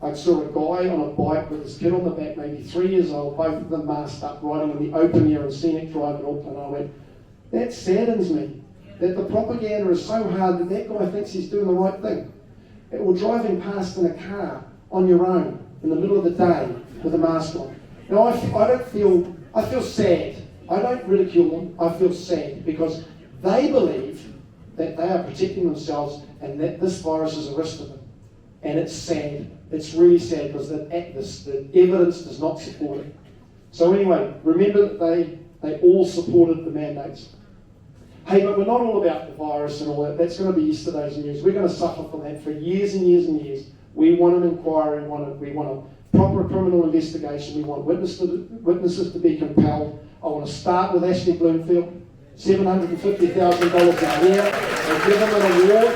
I saw a guy on a bike with his kid on the back, maybe 3 years old, both of them masked up, riding in the open air and scenic drive in Auckland. I went, that saddens me, that the propaganda is so hard that that guy thinks he's doing the right thing. Or driving past in a car on your own in the middle of the day with a mask on. Now I feel sad. I don't ridicule them, I feel sad because they believe that they are protecting themselves and that this virus is a risk to them. And it's sad. It's really sad because the evidence does not support it. So anyway, remember that they all supported the mandates. Hey, but we're not all about the virus and all that. That's going to be yesterday's news. We're going to suffer from that for years and years and years. We want an inquiry. We want a proper criminal investigation. We want witnesses to be compelled. I want to start with Ashley Bloomfield, $750,000 a year. They give them an award.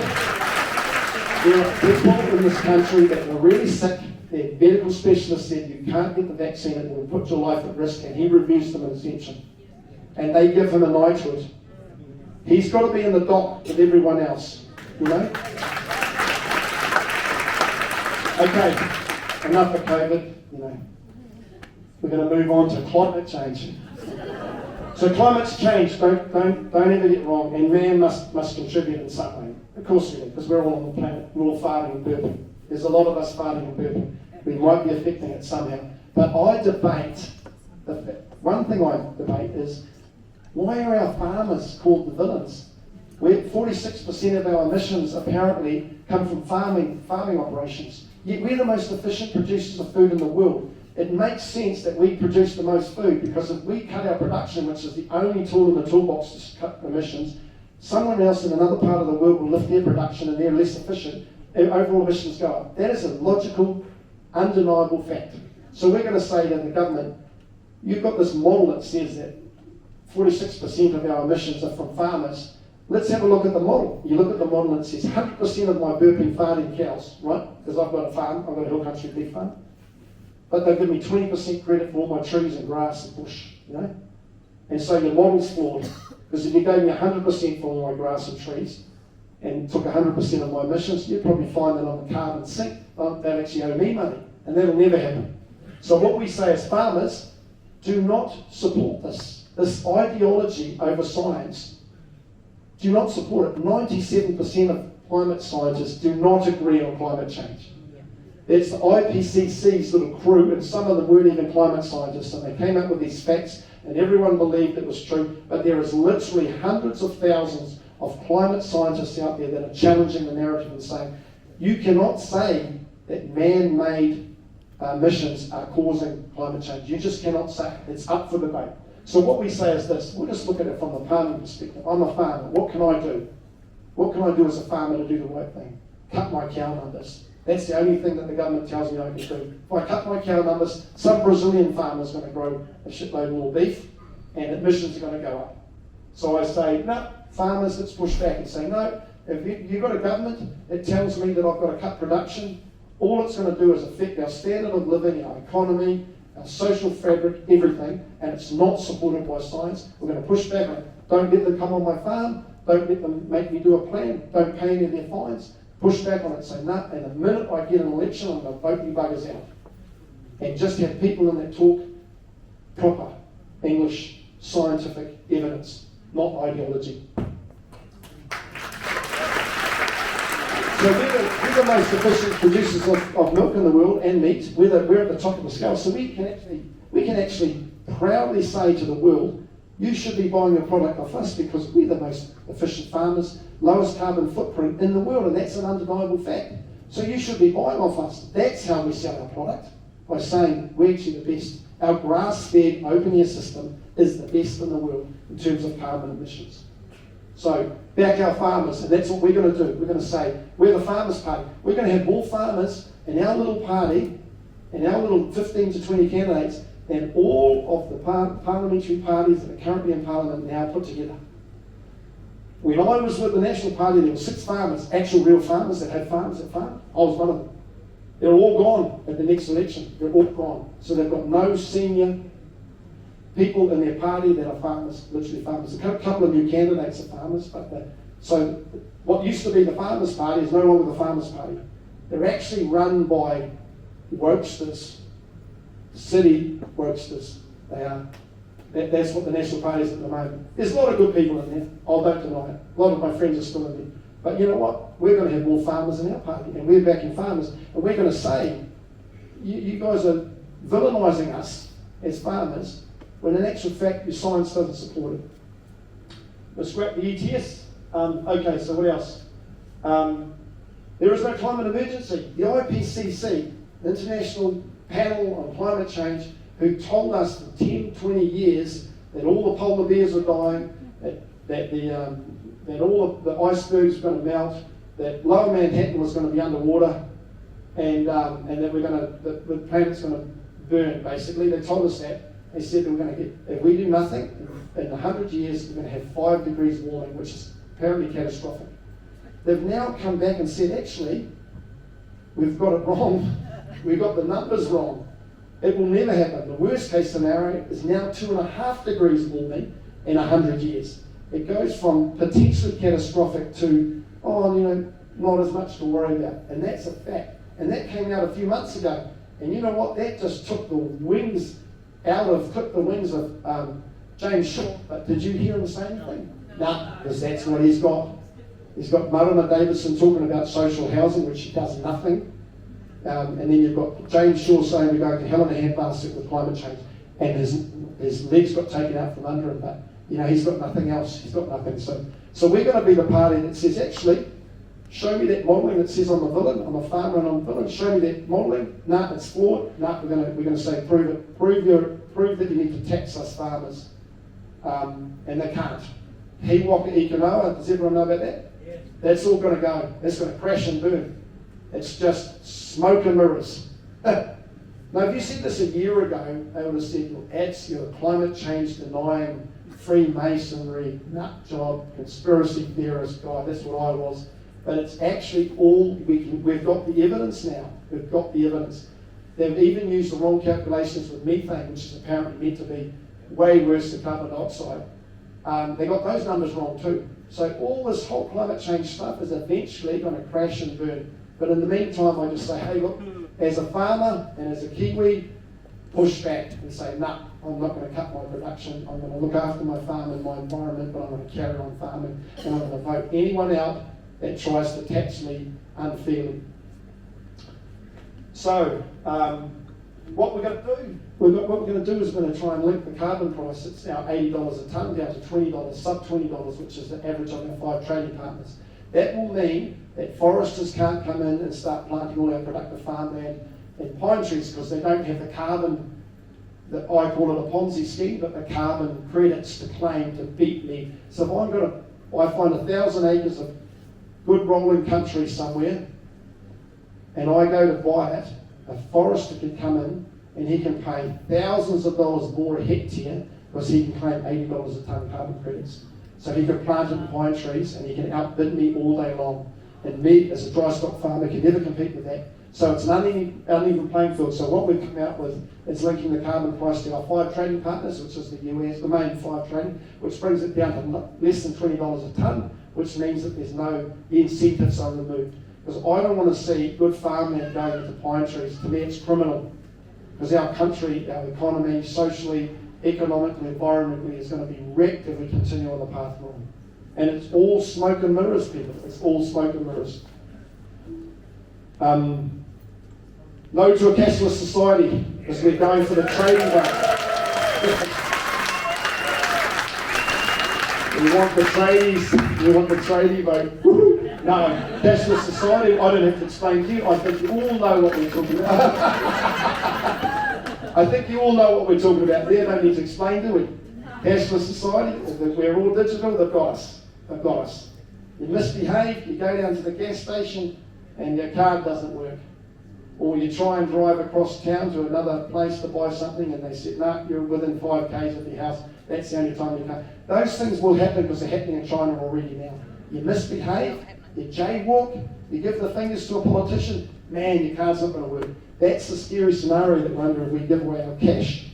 There are people in this country that were really sick. Their medical specialist said, you can't get the vaccine, it will put your life at risk, and he reviews them in exemption. And they give him a knighthood. He's got to be in the dock with everyone else, you know? Okay, enough of COVID, you know. We're going to move on to climate change. So climate's change, don't ever get wrong, and man must contribute in some way. Of course we do, because we're all on the planet, we're all farting and burping. There's a lot of us farting and burping. We might be affecting it somehow. But I debate, one thing I debate is, why are our farmers called the villains? 46% of our emissions apparently come from farming operations. Yet we're the most efficient producers of food in the world. It makes sense that we produce the most food because if we cut our production, which is the only tool in the toolbox to cut emissions, someone else in another part of the world will lift their production and they're less efficient. Overall emissions go up. That is a logical, undeniable fact. So we're going to say to the government, you've got this model that says that 46% of our emissions are from farmers. Let's have a look at the model. You look at the model and it says 100% of my burping farting cows, right? Because I've got a farm, I've got a hill country beef farm. But they give me 20% credit for all my trees and grass and bush, you know? And so your model's flawed. Because if you gave me 100% for all my grass and trees and took 100% of my emissions, you'd probably find that on the carbon sink, they'll actually owe me money. And that'll never happen. So what we say as farmers, do not support this. This ideology over science, do not support it. 97% of climate scientists do not agree on climate change. It's the IPCC's little crew, and some of them weren't even climate scientists, and they came up with these facts, and everyone believed it was true, but there is literally hundreds of thousands of climate scientists out there that are challenging the narrative and saying, you cannot say that man-made emissions are causing climate change. You just cannot say it. It's up for debate. So what we say is this, we'll just look at it from the farming perspective. I'm a farmer, what can I do? What can I do as a farmer to do the right thing? Cut my cow numbers. That's the only thing that the government tells me I can do. If I cut my cow numbers, some Brazilian farmer's going to grow a shitload more beef, and emissions are going to go up. So I say, no, farmers, let's push back and say, no, if you've got a government that tells me that I've got to cut production, all it's going to do is affect our standard of living, our economy, our social fabric, everything, and it's not supported by science. We're going to push back on it. Don't let them come on my farm. Don't let them make me do a plan. Don't pay any of their fines. Push back on it. Say, no, and the minute I get an election, I'm going to vote you buggers out. And just have people in that talk proper English, scientific evidence, not ideology. So we're the most efficient producers of milk in the world and meat. We're at the top of the scale. So we can actually proudly say to the world, you should be buying a product off us because we're the most efficient farmers, lowest carbon footprint in the world, and that's an undeniable fact. So you should be buying off us. That's how we sell our product, by saying we're actually the best. Our grass-fed open-air system is the best in the world in terms of carbon emissions. So back our farmers, and that's what we're going to do. We're going to say, we're the Farmers' Party. We're going to have more farmers and our little party, and our little 15 to 20 candidates, than all of the parliamentary parties that are currently in Parliament now put together. When I was with the National Party, there were 6 farmers, actual real farmers that had farms that farmed. I was one of them. They're all gone at the next election. They're all gone. So they've got no senior people in their party that are farmers, literally farmers. A couple of new candidates are farmers, so what used to be the Farmers' Party is no longer the Farmers' Party. They're actually run by wokesters, city wokesters. They are. That's what the National Party is at the moment. There's a lot of good people in there. I don't deny it. A lot of my friends are still in there. But you know what? We're going to have more farmers in our party, and we're backing farmers, and we're going to say, you guys are villainising us as farmers, when in actual fact your science doesn't support it. Let's scrap the ETS. Okay, so what else? There is no climate emergency. The IPCC, the International Panel on Climate Change, who told us for 10, 20 years that all the polar bears are dying, that all of the icebergs were going to melt, that Lower Manhattan was going to be underwater, and that the planet's going to burn, basically. They told us that. They said that we're going to get, if we do nothing, in 100 years, we're going to have 5 degrees warming, which is apparently catastrophic. They've now come back and said, actually, we've got it wrong. We've got the numbers wrong. It will never happen. The worst case scenario is now 2.5 degrees warming in 100 years. It goes from potentially catastrophic to, not as much to worry about. And that's a fact. And that came out a few months ago. And you know what? That just took the wings clipped the wings of James Shaw. But did you hear him say anything? No, because that's what he's got. He's got Marama Davidson talking about social housing, which he does nothing. And then you've got James Shaw saying we're going to hell in a handbasket with climate change. And his legs got taken out from under him, but he's got nothing else. He's got nothing. So we're going to be the party that says, actually, show me that modelling that says I'm a villain, I'm a farmer and I'm a villain. Show me that modelling. No, it's flawed. No, we're going to say prove it. Prove that you need to tax us farmers. And they can't. He waka ikanoa, does everyone know about that? Yes. That's all going to go. That's going to crash and burn. It's just smoke and mirrors. Now, if you said this a year ago, they would have said, well, you're a climate change denying, Freemasonry, nut job, conspiracy theorist guy. That's what I was. But it's actually all, we've got the evidence now. We've got the evidence. They've even used the wrong calculations with methane, which is apparently meant to be way worse than carbon dioxide. They got those numbers wrong too. So all this whole climate change stuff is eventually going to crash and burn. But in the meantime, I just say, hey, look, as a farmer and as a Kiwi, push back and say, nah, I'm not going to cut my production. I'm going to look after my farm and my environment, but I'm going to carry on farming, and I'm going to vote anyone out that tries to tax me unfairly. So, what we're going to do? What we're going to do is we're going to try and link the carbon price. It's now $80 a tonne down to $20, sub $20, which is the average of our 5 trading partners. That will mean that foresters can't come in and start planting all our productive farmland and pine trees because they don't have the carbon, that I call it a Ponzi scheme, but the carbon credits to claim to beat me. So if I find 1,000 acres of good rolling country somewhere and I go to buy it, a forester can come in and he can pay thousands of dollars more a hectare because he can claim $80 a tonne carbon credits. So he could plant in pine trees and he can outbid me all day long. And me, as a dry stock farmer, can never compete with that. So it's an uneven playing field. So what we've come out with is linking the carbon price to our 5 trading partners, which is the US, the main 5 trading, which brings it down to less than $20 a tonne, which means that the incentives are removed. Because I don't want to see good farmland going into pine trees. To me, it's criminal. Because our country, our economy, socially, economically, environmentally is going to be wrecked if we continue on the path we're on. And it's all smoke and mirrors, people. It's all smoke and mirrors. No to a cashless society, because we're going for the trading vote. We want the tradie vote. No, cashless society, I don't have to explain to you. I think you all know what we're talking about. I think you all know what we're talking about there. Don't need to explain, do we? Cashless society, we're all digital, they've got us. They've got us. You misbehave, you go down to the gas station, and your card doesn't work. Or you try and drive across town to another place to buy something and they said, no, you're within 5 k's of your house, that's the only time you can. Those things will happen because they're happening in China already now. You misbehave, you jaywalk, you give the fingers to a politician, man, your card's not going to work. That's the scary scenario that we're under if we give away our cash.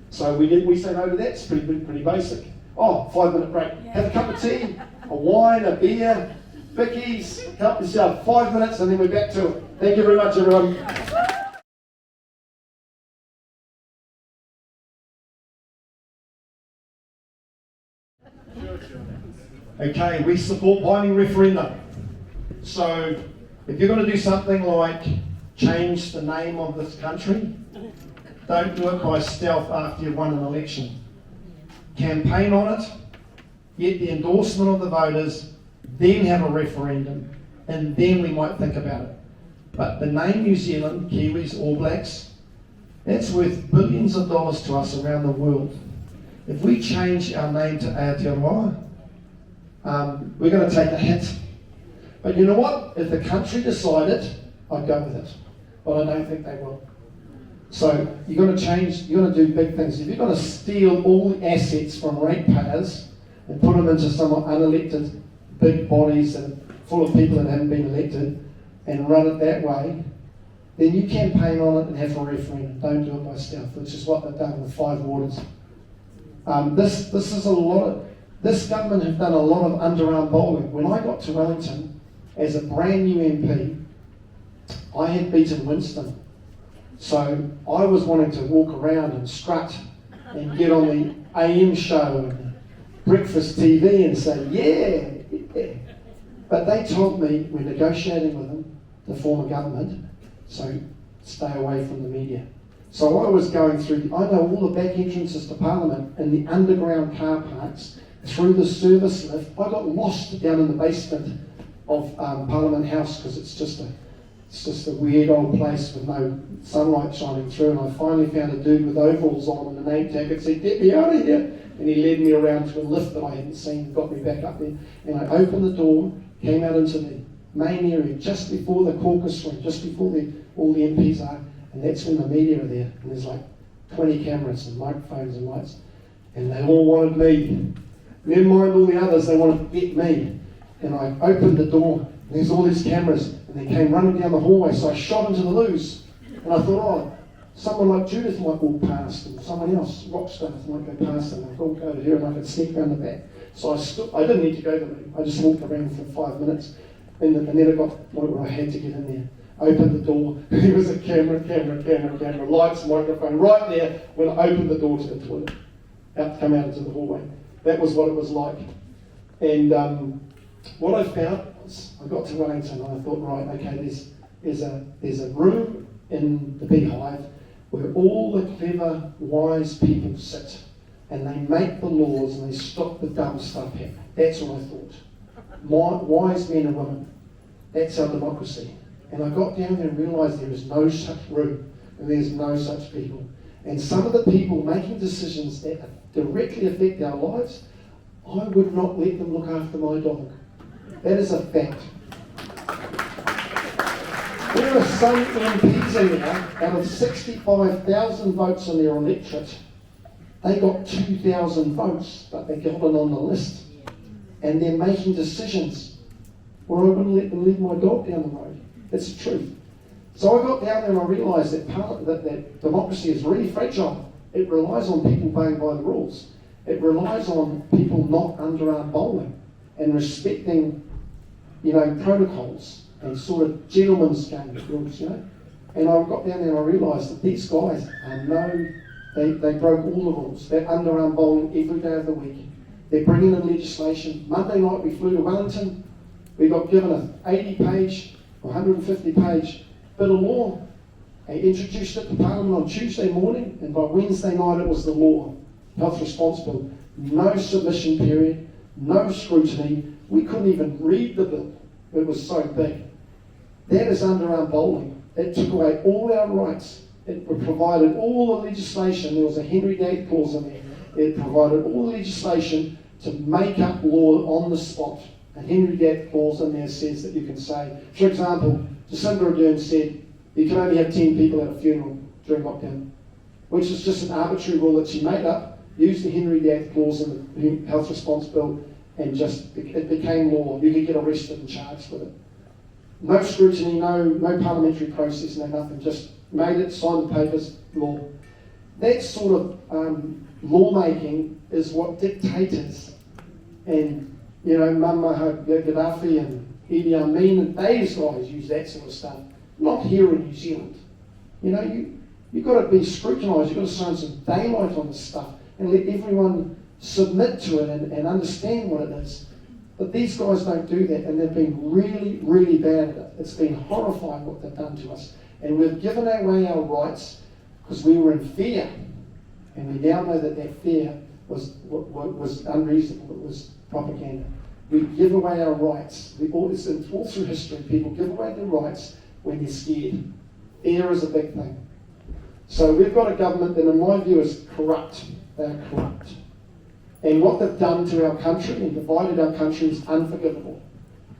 So we say no to that. It's pretty basic. Oh, 5-minute break. Have a cup of tea, a wine, a beer, Vicky's, help yourself. 5 minutes and then we're back to it. Thank you very much, everyone. Okay, we support binding referenda. So if you're going to do something like change the name of this country, don't do it by stealth after you've won an election. Campaign on it, get the endorsement of the voters, then have a referendum, and then we might think about it. But the name New Zealand, Kiwis, All Blacks, that's worth billions of dollars to us around the world. If we change our name to Aotearoa, we're going to take a hit. But you know what? If the country decided, I'd go with it. But I don't think they will. So you're going to change, you're going to do big things. If you're going to steal all the assets from ratepayers and put them into some unelected big bodies that are full of people that haven't been elected and run it that way, then you campaign on it and have a referendum. Don't do it by stealth, which is what they've done with 5 waters. This is a lot of, this government have done a lot of underarm bowling. When I got to Wellington as a brand new MP, I had beaten Winston. So I was wanting to walk around and strut and get on the AM show and breakfast TV and say, yeah. But they told me, we're negotiating with them to form a government, so stay away from the media. So I was going through, I know all the back entrances to Parliament and the underground car parks, through the service lift. I got lost down in the basement of Parliament House because it's just a weird old place with no sunlight shining through, and I finally found a dude with overalls on and a name tag that said, get me out of here. And he led me around to a lift that I hadn't seen, got me back up there. And I opened the door, came out into the main area, just before the caucus room, just before all the MPs are, and that's when the media are there. And there's like 20 cameras and microphones and lights. And they all wanted me. Never mind all the others, they wanted to get me. And I opened the door, and there's all these cameras, and they came running down the hallway, so I shot into the loos. And I thought, oh, someone like Judith might walk past, and someone else, rock stars, might go past, and I thought, go to her, and I could sneak around the back. So I didn't need to go to the room, I just walked around for 5 minutes, and then I got where I had to get in there. Opened the door, there was a camera, lights, microphone, right there when I opened the door to the toilet, come out into the hallway. That was what it was like. And what I found was, I got to Wellington and I thought, right, okay, there's a room in the beehive where all the clever, wise people sit and they make the laws and they stop the dumb stuff happening. That's what I thought. Wise men and women. That's our democracy. And I got down there and realised there is no such room and there's no such people. And some of the people making decisions that directly affect our lives, I would not let them look after my dog. That is a fact. There are some MPs in there, out of 65,000 votes in their electorate, they got 2,000 votes, but they got it on the list. And they're making decisions where I wouldn't let them leave my dog down the road. That's the truth. So I got down there and I realised that democracy is really fragile. It relies on people playing by the rules. It relies on people not underarm bowling and respecting, protocols and sort of gentlemen's game rules, And I got down there and I realised that these guys they broke all the rules. They're underarm bowling every day of the week. They're bringing in legislation. Monday night we flew to Wellington. We got given an 80-page or 150-page bit of law. They introduced it to Parliament on Tuesday morning, and by Wednesday night it was the law. Health responsible. No submission period, no scrutiny. We couldn't even read the bill. It was so big. That is underarm bowling. It took away all our rights. It provided all the legislation. There was a Henry VIII clause in there. It provided all the legislation to make up law on the spot. a Henry Gap clause in there says that you can say, for example, Jacinda Ardern said you can only have 10 people at a funeral during lockdown, which is just an arbitrary rule that she made up, used the Henry Gap clause in the Health Response Bill, and just it became law. You could get arrested and charged with it. No scrutiny, no parliamentary process, no nothing, just made it, signed the papers, law. That sort of lawmaking is what dictators and, Muammar Gaddafi and Idi Amin and those guys use that sort of stuff. Not here in New Zealand. You've got to be scrutinised, you've got to shine some daylight on this stuff and let everyone submit to it and understand what it is. But these guys don't do that, and they've been really, really bad at it. It's been horrifying what they've done to us. And we've given away our rights because we were in fear. And we now know that that fear was unreasonable, it was propaganda. We give away our rights. It's all through history. People give away their rights when they're scared. Fear is a big thing. So we've got a government that, in my view, is corrupt. They're corrupt. And what they've done to our country and divided our country is unforgivable.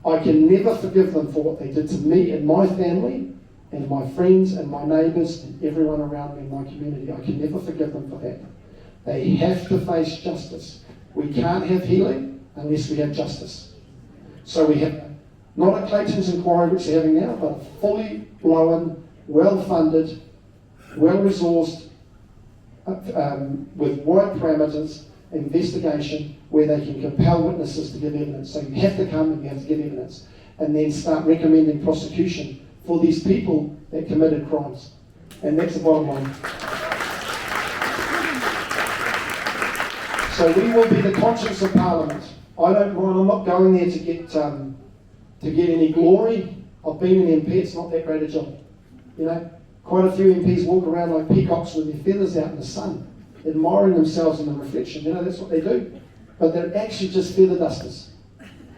I can never forgive them for what they did to me and my family and my friends and my neighbours and everyone around me in my community. I can never forgive them for that. They have to face justice. We can't have healing unless we have justice. So we have not a Clayton's inquiry, which they're having now, but a fully blown, well-funded, well-resourced, with wide parameters, investigation where they can compel witnesses to give evidence. So you have to come and you have to give evidence and then start recommending prosecution for these people that committed crimes. And that's the bottom line. So we will be the conscience of Parliament. I don't mind, I'm not going there to get any glory. I've been an MP, it's not that great a job. Quite a few MPs walk around like peacocks with their feathers out in the sun, admiring themselves in the reflection. That's what they do. But they're actually just feather dusters.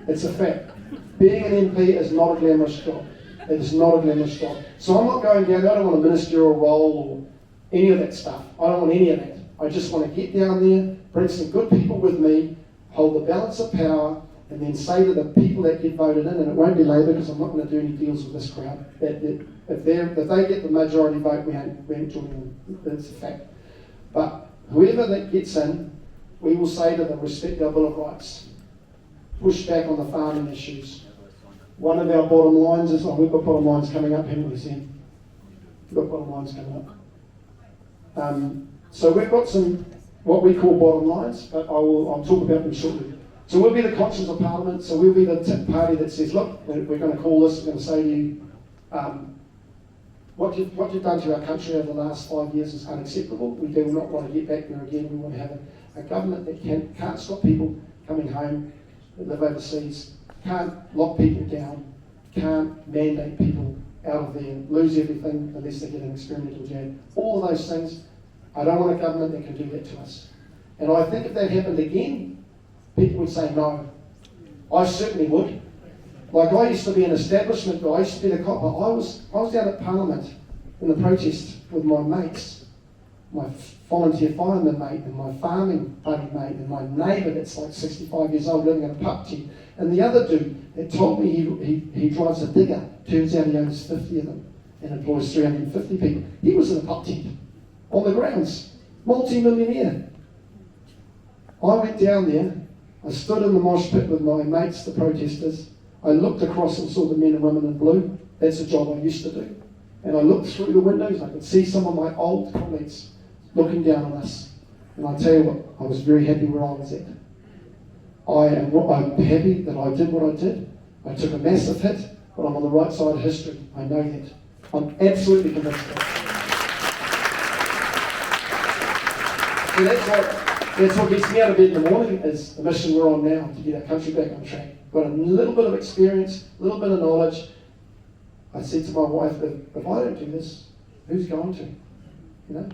It's a fact. Being an MP is not a glamorous job. It is not a glamorous job. So I'm not going down there, I don't want a ministerial role or any of that stuff. I don't want any of that. I just want to get down there, bring some good people with me, hold the balance of power, and then say to the people that get voted in, and it won't be Labour because I'm not going to do any deals with this crowd, that if they get the majority vote, we ain't joining them. That's a fact. But whoever that gets in, we will say to them, respect our Bill of Rights. Push back on the farming issues. One of our bottom lines is, we've got bottom lines coming up, haven't we, Sam? We've got bottom lines coming up. So we've got some, what we call bottom lines, but I'll talk about them shortly. So we'll be the conscience of Parliament, so we'll be the party that says, look, we're going to call this, we're going to say to you, what you've done to our country over the last 5 years is unacceptable. We do not want to get back there again. We want to have a government that can't stop people coming home that live overseas, can't lock people down, can't mandate people out of there, lose everything unless they get an experimental jab. All of those things, I don't want a government that can do that to us. And I think if that happened again, people would say no. I certainly would. Like, I used to be an establishment guy, I used to be the cop. I was down at Parliament in the protest with my mates, my volunteer fireman mate and my farming buddy mate and my neighbour that's like 65 years old living in a pup tent. And the other dude that told me he drives a digger, turns out he owns 50 of them and employs 350 people. He was in a pup tent on the grounds, multi-millionaire. I went down there, I stood in the mosh pit with my mates, the protesters. I looked across and saw the men and women in blue. That's a job I used to do. And I looked through the windows, I could see some of my old colleagues looking down on us. And I tell you what, I was very happy where I was at. I'm happy that I did what I did. I took a massive hit, but I'm on the right side of history. I know that. I'm absolutely convinced of that. So that's what gets me out of bed in the morning, is the mission we're on now, to get our country back on track. Got a little bit of experience, a little bit of knowledge. I said to my wife, if I don't do this, who's going to?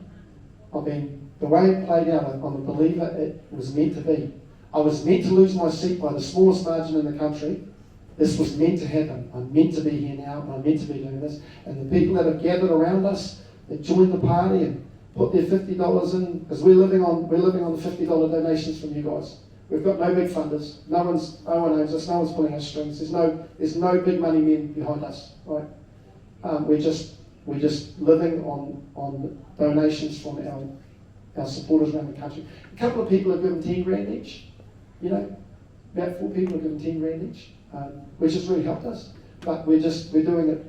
I mean, the way it played out, I'm a believer it was meant to be. I was meant to lose my seat by the smallest margin in the country. This was meant to happen. I'm meant to be here now, and I'm meant to be doing this. And the people that have gathered around us, that joined the party and put their $50 in, because we're living on the $50 donations from you guys. We've got no big funders. No one owns us. No one's pulling our strings. There's no big money men behind us, right? We're just living on donations from our supporters around the country. A couple of people have given 10 grand each. You know, about 4 people have given 10 grand each, which has really helped us. But we're doing it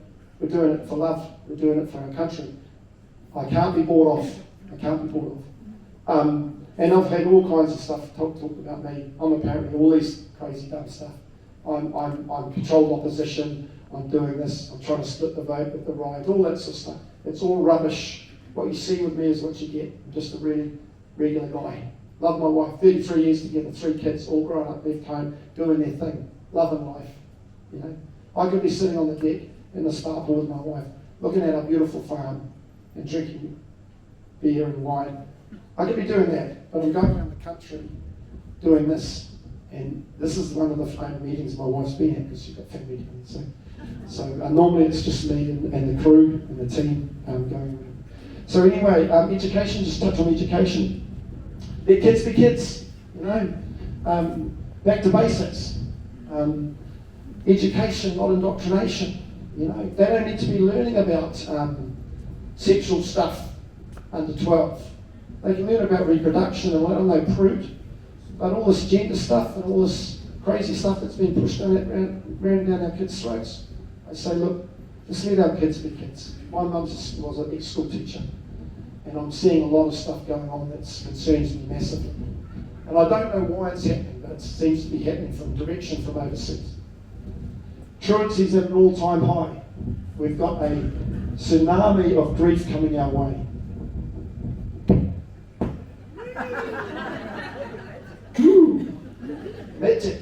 for love. We're doing it for our country. I can't be bought off. And I've had all kinds of stuff talked about me. I'm apparently all these crazy dumb stuff. I'm controlled opposition. I'm doing this. I'm trying to split the vote with the right. All that sort of stuff. It's all rubbish. What you see with me is what you get. I'm just a really regular guy. Love my wife. 33 years together, 3 kids, all grown up, left home, doing their thing, loving life. You know, I could be sitting on the deck in the spa pool with my wife, looking at our beautiful farm and drinking beer and wine. I could be doing that, but I'm going around the country doing this, and this is one of the final meetings my wife's been at because she's got family coming. So normally it's just me and the crew and the team going around. So anyway, education, just touch on education. Let kids be kids, you know. Back to basics. Education, not indoctrination. You know, they don't need to be learning about sexual stuff under 12. They can learn about reproduction and I don't know, prude, but all this gender stuff and all this crazy stuff that's been pushed around down our kids' throats. I say, look, just let our kids be kids. My mum was an ex-school teacher, and I'm seeing a lot of stuff going on that concerns me massively. And I don't know why it's happening, but it seems to be happening from direction from overseas. Truancy's at an all-time high. We've got a tsunami of grief coming our way. Magic.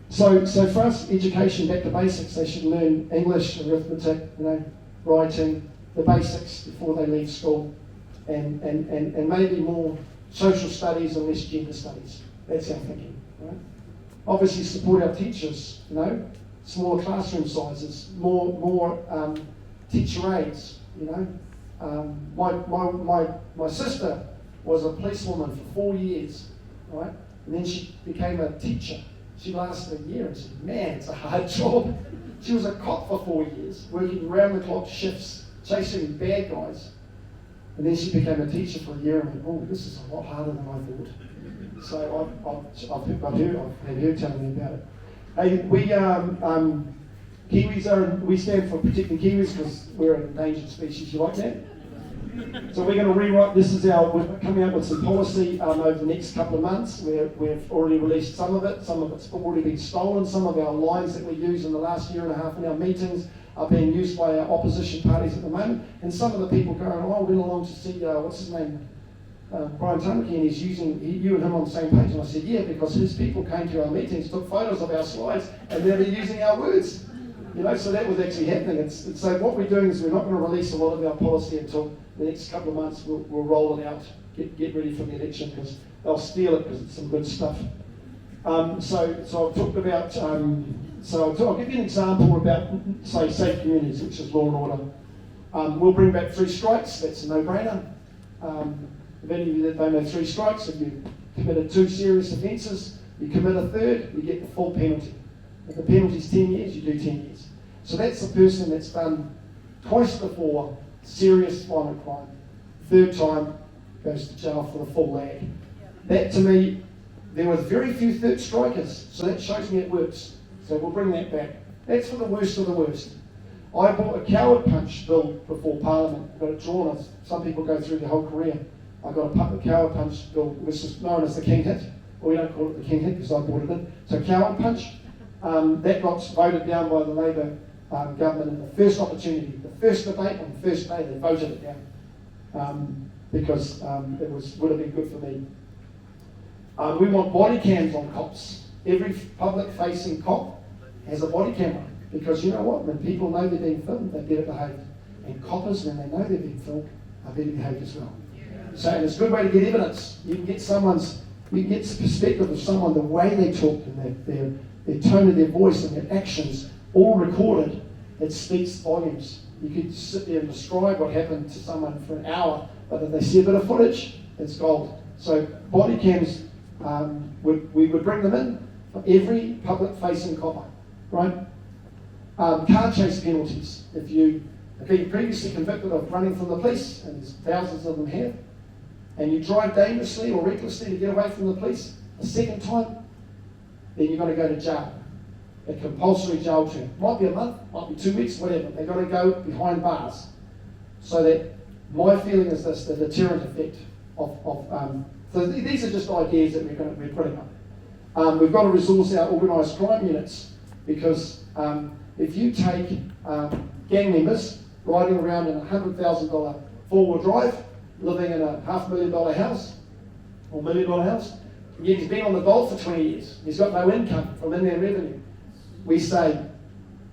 So for us, education, back to basics. They should learn English, arithmetic, you know, writing, the basics before they leave school, and maybe more social studies and less gender studies. That's our thinking, right? Obviously, support our teachers. You know, smaller classroom sizes, more teacher aides. You know, my sister was a policewoman for 4 years, right? And then she became a teacher. She lasted a year and said, man, it's a hard job. She was a cop for 4 years, working round-the-clock shifts, chasing bad guys. And then she became a teacher for a year and went, oh, this is a lot harder than I thought. So I've had her telling me about it. Hey, Kiwis we stand for protecting Kiwis because we're an endangered species. You like that? So we're going to rewrite, we're coming out with some policy over the next couple of months. We've already released some of it's already been stolen. Some of our lines that we used in the last year and a half in our meetings are being used by our opposition parties at the moment. And some of the people going, oh, I went along to see, what's his name, Brian Tunke, and he's using, you and him on the same page. And I said, yeah, because his people came to our meetings, took photos of our slides, and they're using our words. You know, so that was actually happening. So what we're doing is we're not going to release a lot of our policy until the next couple of months. We'll roll it out, get ready for the election, because they'll steal it because it's some good stuff. So I've talked about, so I'll give you an example about, say, safe communities, which is law and order. We'll bring back 3 strikes. That's a no-brainer. If any of you that don't know 3 strikes, if you committed 2 serious offences, you commit a 3rd, you get the full penalty. If the penalty is 10 years, you do 10 years. So that's the person that's done twice before serious violent crime. 3rd time goes to jail for the full lag. That to me, there were very few 3rd strikers, so that shows me it works. So we'll bring that back. That's for the worst of the worst. I brought a coward punch bill before Parliament, got it drawn. Some people go through their whole career. I got a coward punch bill, which is known as the King Hit. Well, we don't call it the King Hit because I brought it in. So coward punch. That got voted down by the Labour government in the first opportunity. The first debate on the first day, they voted it down because it would have been good for me. We want body cams on cops. Every public-facing cop has a body camera because you know what? When people know they're being filmed, they're better behaved. And coppers, when they know they're being filmed, are better behaved as well. So it's a good way to get evidence. You can get the perspective of someone, the way they talk and their tone of their voice and their actions, all recorded. It speaks volumes. You could sit there and describe what happened to someone for an hour, but if they see a bit of footage, it's gold. So body cams we would bring them in for every public-facing copper, right? Car chase penalties. If you have been previously convicted of running from the police, and there's thousands of them here, and you drive dangerously or recklessly to get away from the police a second time, then you've got to go to jail. A compulsory jail term. Might be a month, might be 2 weeks, whatever. They've got to go behind bars. So that my feeling is this, the deterrent effect of so these are just ideas that we're putting up. We've got to resource our organised crime units, because if you take gang members riding around in a $100,000 four-wheel drive, living in a $500,000 house or $1 million house, yet he's been on the dole for 20 years, he's got no income from inland revenue. We say,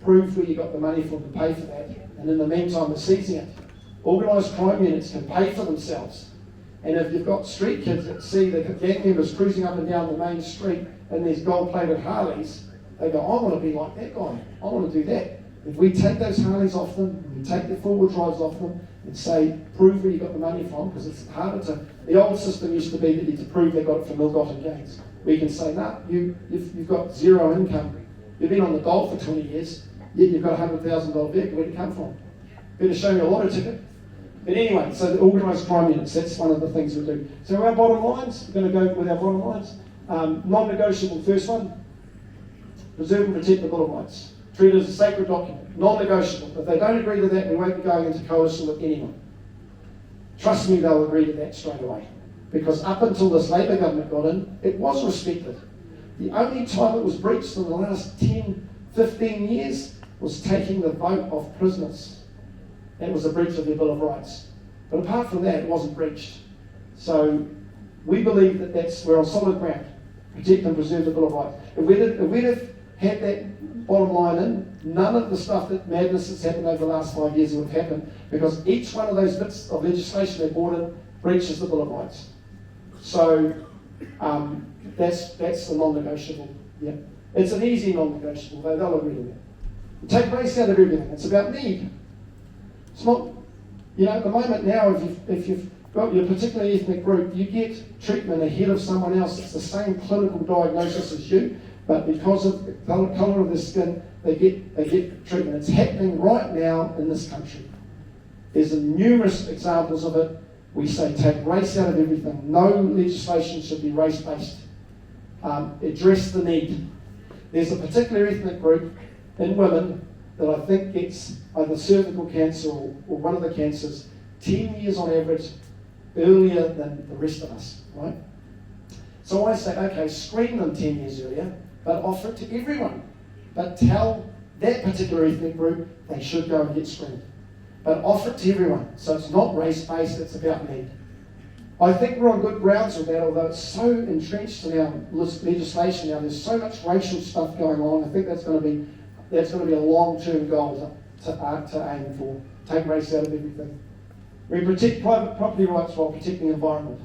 prove where you got the money for to pay for that, and in the meantime we're seizing it. Organised crime units can pay for themselves. And if you've got street kids that see the gang members cruising up and down the main street in these gold-plated Harleys, they go, I want to be like that guy, I want to do that. If we take those Harleys off them, we take their four-wheel drives off them, and say, prove where you got the money from, because it's harder to, the old system used to be that you had to prove they got it from ill-gotten gains. We can say, no, you've got zero income, you've been on the dole for 20 years, yet you've got a $100,000 vehicle, where'd it come from? Better show me a lotto ticket. But anyway, so the organised crime units, that's one of the things we do. So our bottom lines, we're going to go with our bottom lines. Non-negotiable, first one, preserve and protect the Bill of Rights. Treat it as a sacred document, non-negotiable. If they don't agree to that, we won't be going into coalition with anyone. Trust me, they'll agree to that straight away. Because up until this Labour government got in, it was respected. The only time it was breached in the last 10, 15 years was taking the vote of prisoners. That was a breach of their Bill of Rights. But apart from that, it wasn't breached. So we believe that we're on solid ground. Protect and preserve the Bill of Rights. If we'd have had that bottom line in, none of the stuff that madness that's happened over the last 5 years would have happened, because each one of those bits of legislation they brought in breaches the Bill of Rights. So that's the non-negotiable. Yeah. It's an easy non-negotiable, they'll agree to that. Take race out of everything. It's about need. It's not, at the moment now, if you've got your particular ethnic group, you get treatment ahead of someone else. It's the same clinical diagnosis as you, but because of the colour of their skin, they get treatment. It's happening right now in this country. There's numerous examples of it. We say take race out of everything. No legislation should be race-based. Address the need. There's a particular ethnic group in women that I think gets either cervical cancer or one of the cancers 10 years on average earlier than the rest of us, right? So I say, okay, screen them 10 years earlier, but offer it to everyone. But tell that particular ethnic group they should go and get screened. But offer it to everyone. So it's not race-based, it's about need. I think we're on good grounds with that, although it's so entrenched in our legislation now. There's so much racial stuff going on. I think that's going to be a long-term goal to aim for. Take race out of everything. We protect private property rights while protecting the environment.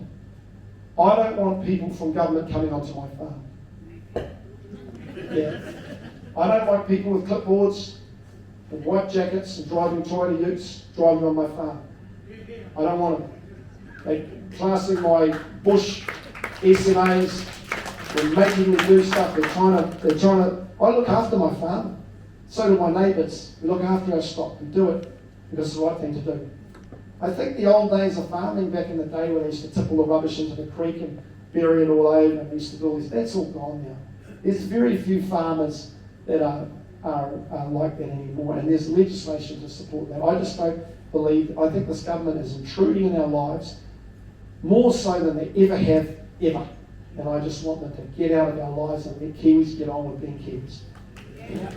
I don't want people from government coming onto my farm. Yeah. I don't like people with clipboards and white jackets and driving Toyota Utes driving on my farm. I don't want them. They're classing my bush SMAs. They're making me do stuff. They're trying to. I look after my farm. So do my neighbours. We look after our stock. We do it because it's the right thing to do. I think the old days of farming back in the day when they used to tip all the rubbish into the creek and bury it all over, and they used to do all this, that's all gone now. There's very few farmers that are like that anymore, and there's legislation to support that. I just don't believe, I think this government is intruding in our lives more so than they ever have, ever. And I just want them to get out of our lives and let Kiwis get on with being Kiwis. Yeah.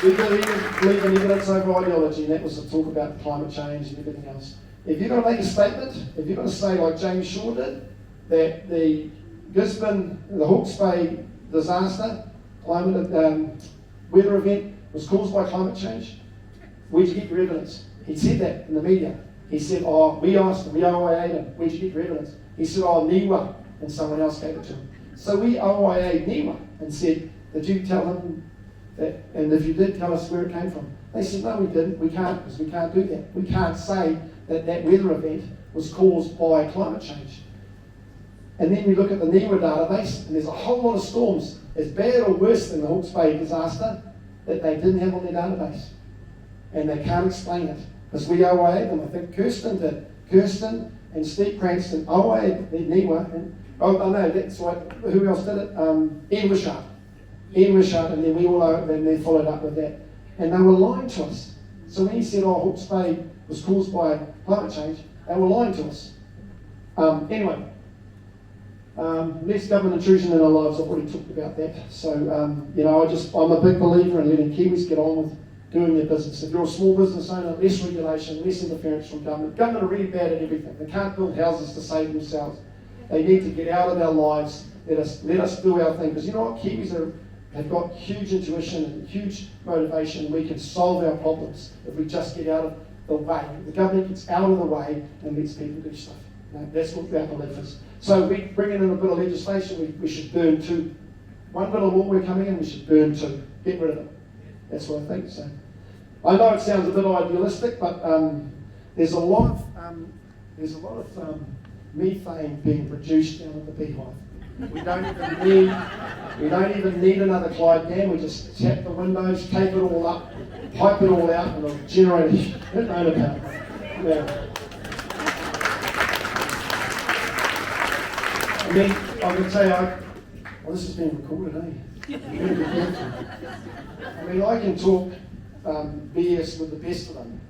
We believe in evidence over ideology, and that was the talk about climate change and everything else. If you're going to make a statement, if you're going to say, like James Shaw did, that the Gisborne, the Hawke's Bay disaster, weather event was caused by climate change, where'd you get your evidence? He said that in the media. He said, we asked him, we OIA'd him, where'd you get your evidence? He said, NIWA, and someone else gave it to him. So we OIA'd NIWA and said, did you tell him that, and if you did, tell us where it came from. They said, no, we didn't, we can't, because we can't do that. We can't say that that weather event was caused by climate change. And then we look at the NIWA database, and there's a whole lot of storms, as bad or worse than the Hawke's Bay disaster, that they didn't have on their database. And they can't explain it. Because we OIA them. I think Kirsten did. Kirsten and Steve Cranston OIA the NIWA. And, oh no, that's right. Who else did it? Ian Wishart. Ian Wishart, and then we all and they followed up with that. And they were lying to us. So when he said, oh, Hawke's Bay was caused by climate change, they were lying to us. Anyway, less government intrusion in our lives. I've already talked about that. So, I'm a big believer in letting Kiwis get on with doing their business. If you're a small business owner, less regulation, less interference from government. Government are really bad at everything. They can't build houses to save themselves. They need to get out of our lives. Let us do our thing. Because you know what? Kiwis have got huge intuition and huge motivation. We can solve our problems if we just get out of the way. The government gets out of the way and lets people do stuff. That's what our belief is. So we bring in a bit of legislation, we should burn 2. One bit of law we're coming in, we should burn 2. Get rid of it. That's what I think. So I know it sounds a bit idealistic, but there's a lot of methane being produced down at the beehive. We don't even need another Clyde dam. We just tap the windows, tape it all up, pipe it all out, and it'll generate a shitload of power. Yeah. I mean, I would say, this is being recorded, eh? I mean, I can talk BS with the best of them,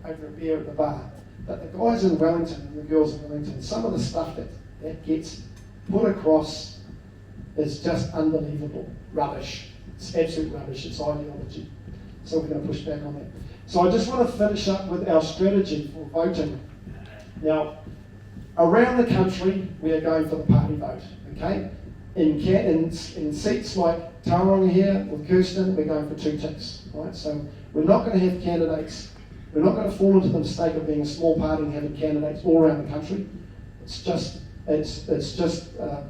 over a beer at the bar. But the guys in Wellington and the girls in Wellington, some of the stuff that gets put across is just unbelievable rubbish. It's absolute rubbish. It's ideology. So we're going to push back on that. So I just want to finish up with our strategy for voting. Now, around the country, we are going for the party vote. Okay, in seats like Tauranga here with Kirsten, we're going for 2 ticks. Right, so we're not going to have candidates. We're not going to fall into the mistake of being a small party and having candidates all around the country. It's just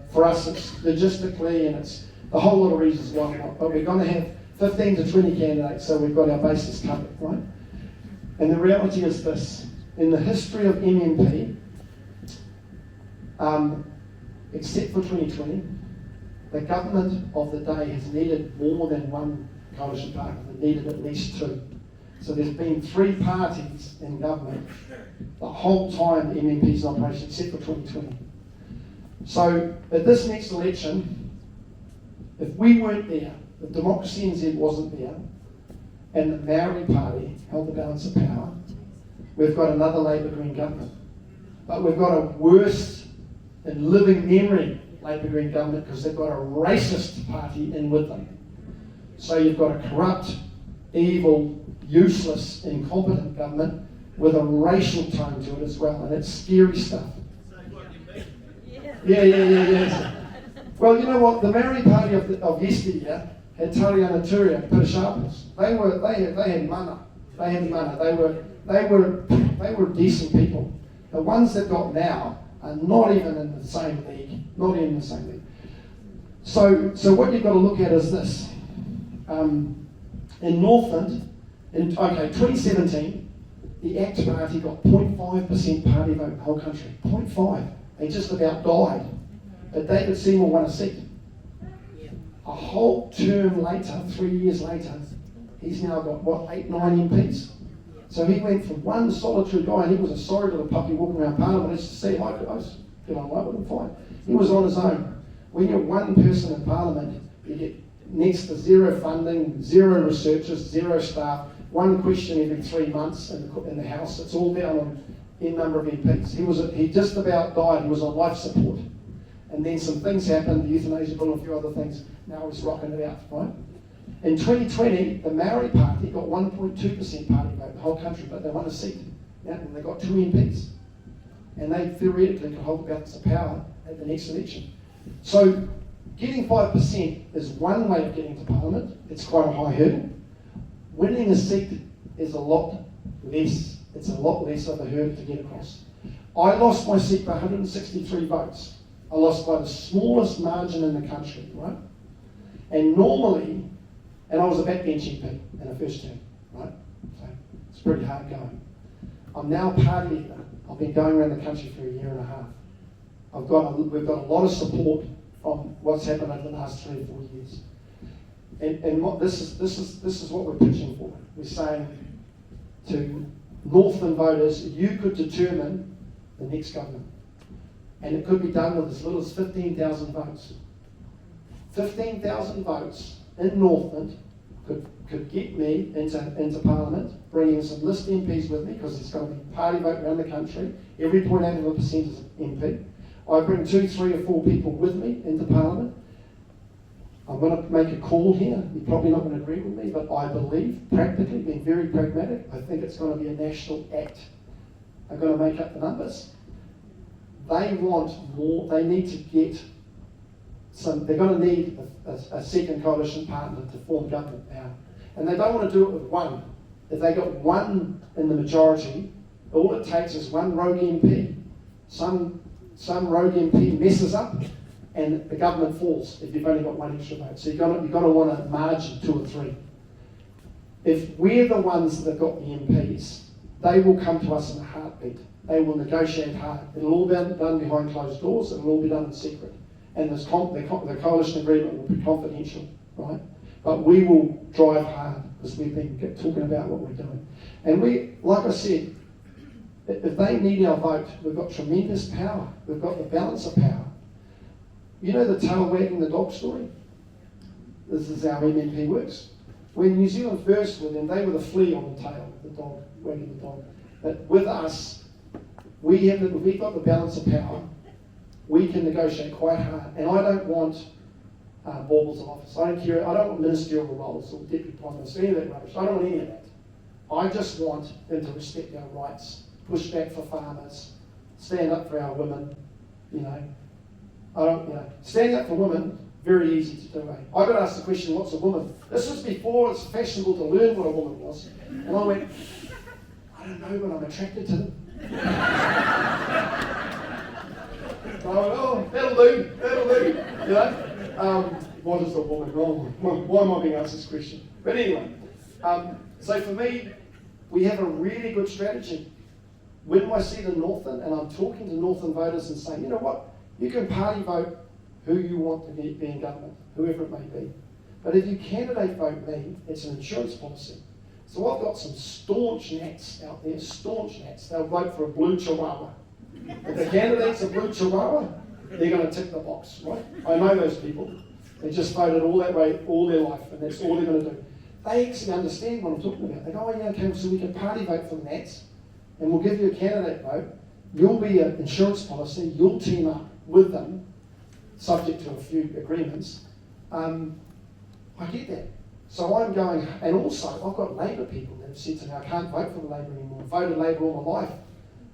for us, it's logistically and it's a whole lot of reasons why not. But we're going to have 15 to 20 candidates, so we've got our bases covered, right? And the reality is this: in the history of MMP, except for 2020, the government of the day has needed more than one coalition party. They needed at least 2. So there's been 3 parties in government the whole time the MMP's in operation, except for 2020. So at this next election, if we weren't there, if DemocracyNZ wasn't there, and the Maori Party held the balance of power, we've got another Labour Green government. But we've got a worse in living memory Labour Green government because they've got a racist party in with them. So you've got a corrupt, evil, useless, incompetent government with a racial tone to it as well, and it's scary stuff. Yeah. Well, you know what? The Maori Party of yesteryear had Tariana Turia, Peter Sharples. They had mana. They were decent people. The ones that got now are not even in the same league. Not even in the same league. So what you've got to look at is this. In Northland, in 2017, the ACT Party got 0.5% party vote in the whole country. 0.5. They just about died. But David Seymour won a seat. A whole term later, 3 years later, he's now got, 8, 9 MPs. So he went from one solitary guy, and he was a sorry little puppy walking around Parliament just to say hi to us. Get on right with him, fine. He was on his own. When you're one person in Parliament, you get next to 0 funding, 0 researchers, 0 staff, 1 question every 3 months in the House. It's all down on the number of MPs. He just about died. He was on life support. And then some things happened, the euthanasia bill and a few other things. Now he's rocking it out, right? In 2020, the Maori Party got 1.2% party vote in the whole country, but they won a seat. Yeah, and they got 2 MPs. And they theoretically could hold the balance of power at the next election. So getting 5% is one way of getting to Parliament. It's quite a high hurdle. Winning a seat is a lot less. It's a lot less of a hurdle to get across. I lost my seat by 163 votes. I lost by the smallest margin in the country, right? And normally, and I was a backbench MP in the first term, right? So it's pretty hard going. I'm now party leader. I've been going around the country for a year and a half. we've got a lot of support from what's happened over the last 3 or 4 years. And this is what we're pitching for. We're saying to Northland voters, you could determine the next government. And it could be done with as little as 15,000 votes. 15,000 votes in Northland could get me into Parliament, bringing some list MPs with me, because it's going to be party vote around the country. Every 0.8% is MP. I bring 2, 3 or 4 people with me into Parliament. I'm going to make a call here. You're probably not going to agree with me, but I believe, practically, being very pragmatic, I think it's going to be a national act. I'm going to make up the numbers. They want more. They need to get some. They're going to need a second coalition partner to form government now, and they don't want to do it with one. If they got one in the majority, all it takes is one rogue MP. Some rogue MP messes up, and the government falls if you've only got one extra vote. So you've got to want a margin 2 or 3. If we're the ones that have got the MPs, they will come to us in a heartbeat. They will negotiate hard. It'll all be done behind closed doors. It'll all be done in secret. And the coalition agreement will be confidential, right? But we will drive hard, because we've been talking about what we're doing. And we, like I said, if they need our vote, we've got tremendous power. We've got the balance of power. You know the tail wagging the dog story? This is how MMP works. When New Zealand first were, then they were the flea on the tail, the dog wagging the dog. But with us, we've got the balance of power. We can negotiate quite hard. And I don't want baubles of office. I don't care. I don't want ministerial roles or deputy prime minister, any of that rubbish. I don't want any of that. I just want them to respect our rights, push back for farmers, stand up for our women, standing up for women, very easy to do. I got asked the question, what's a woman? This was before it's fashionable to learn what a woman was. And I went, I don't know, but I'm attracted to them. I went, oh, that'll do. What is a woman? Why am I being asked this question? But anyway, so for me, we have a really good strategy. When I see the Northland, and I'm talking to Northland voters and saying, you know what, you can party vote who you want to be in government, whoever it may be. But if you candidate vote me, it's an insurance policy. So I've got some staunch Nats out there, staunch Nats. They'll vote for a blue chihuahua. If the candidate's a blue chihuahua, they're going to tick the box, right? I know those people. They just voted all that way all their life, and that's all they're going to do. They actually understand what I'm talking about. They go, oh yeah, okay, so we can party vote for the Nats, and we'll give you a candidate vote. You'll be an insurance policy. You'll team up with them, subject to a few agreements. I get that. So I'm going, and also I've got Labor people that have said to me, I can't vote for the Labor anymore. I've voted Labor all my life.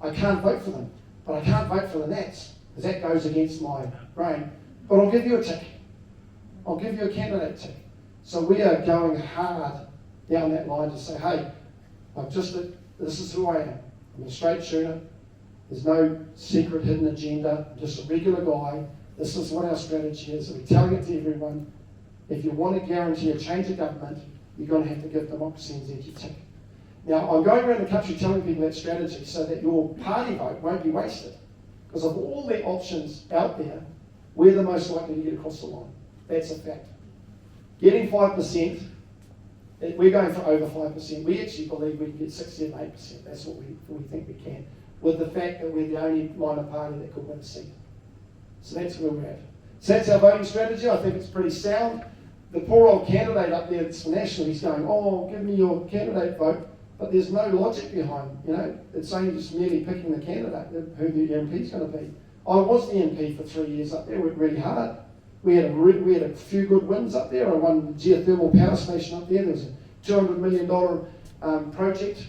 I can't vote for them, but I can't vote for the Nats, because that goes against my brain. But I'll give you a tick. I'll give you a candidate tick. So we are going hard down that line to say, hey, this is who I am. I'm a straight shooter. There's no secret hidden agenda. I'm just a regular guy. This is what our strategy is. We're telling it to everyone. If you want to guarantee a change of government, you're going to have to give DemocracyNZ your tick. Now, I'm going around the country telling people that strategy so that your party vote won't be wasted. Because of all the options out there, we're the most likely to get across the line. That's a fact. Getting 5%, we're going for over 5%. We actually believe we can get 60 and 8%. That's what we think we can, with the fact that we're the only minor party that could win a seat. So that's where we're at. So that's our voting strategy. I think it's pretty sound. The poor old candidate up there that's national, he's going, oh, give me your candidate vote. But there's no logic behind, it's only just merely picking the candidate, who the MP's going to be. I was the MP for 3 years up there, worked really hard. We had a few good wins up there. I won the geothermal power station up there. There was a $200 million project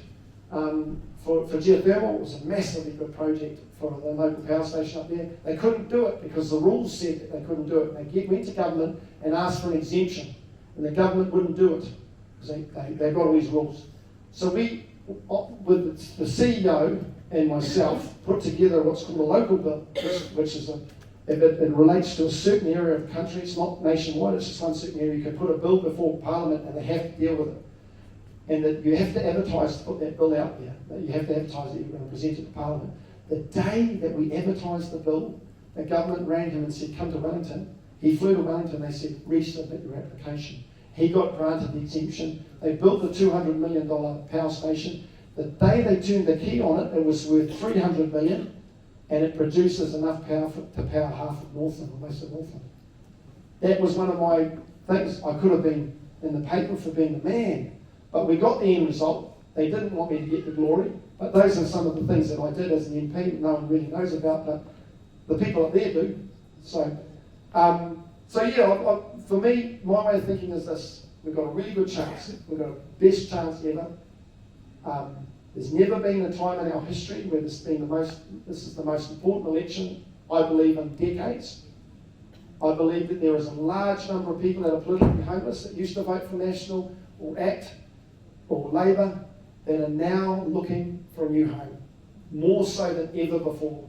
for geothermal. It was a massively good project for the local power station up there. They couldn't do it because the rules said that they couldn't do it. They went to government and asked for an exemption, and the government wouldn't do it because they've got all these rules. So we, with the CEO and myself, put together what's called a local bill, which is if it relates to a certain area of the country. It's not nationwide, it's just one certain area. You can put a bill before Parliament and they have to deal with it. And that you have to advertise to put that bill out there. That you have to advertise that you're going to present it to Parliament. The day that we advertise the bill, the government rang him and said, come to Wellington. He flew to Wellington, they said, resubmit your application. He got granted the exemption. They built the $200 million power station. The day they turned the key on it, it was worth $300 million, and it produces enough power to power half of Northland, or most of Northland. That was one of my things. I could have been in the paper for being the man, but we got the end result. They didn't want me to get the glory, but those are some of the things that I did as an MP. No one really knows about, but the people up there do. So yeah, for me, my way of thinking is this: we've got a really good chance. We've got the best chance ever. There's never been a time in our history where this is the most important election, I believe, in decades. I believe that there is a large number of people that are politically homeless that used to vote for National or ACT or Labour that are now looking for a new home, more so than ever before.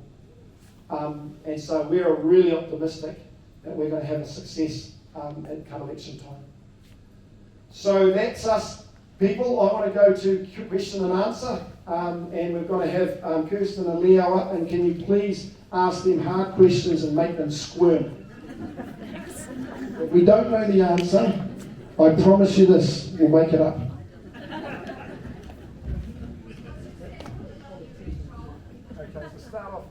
And so we're really optimistic that we're going to have a success at come election time. So that's us, people. I want to go to question and answer, and we're going to have Kirsten and Leo up, and can you please ask them hard questions and make them squirm? If we don't know the answer, I promise you this, we'll make it up. Okay, so start off.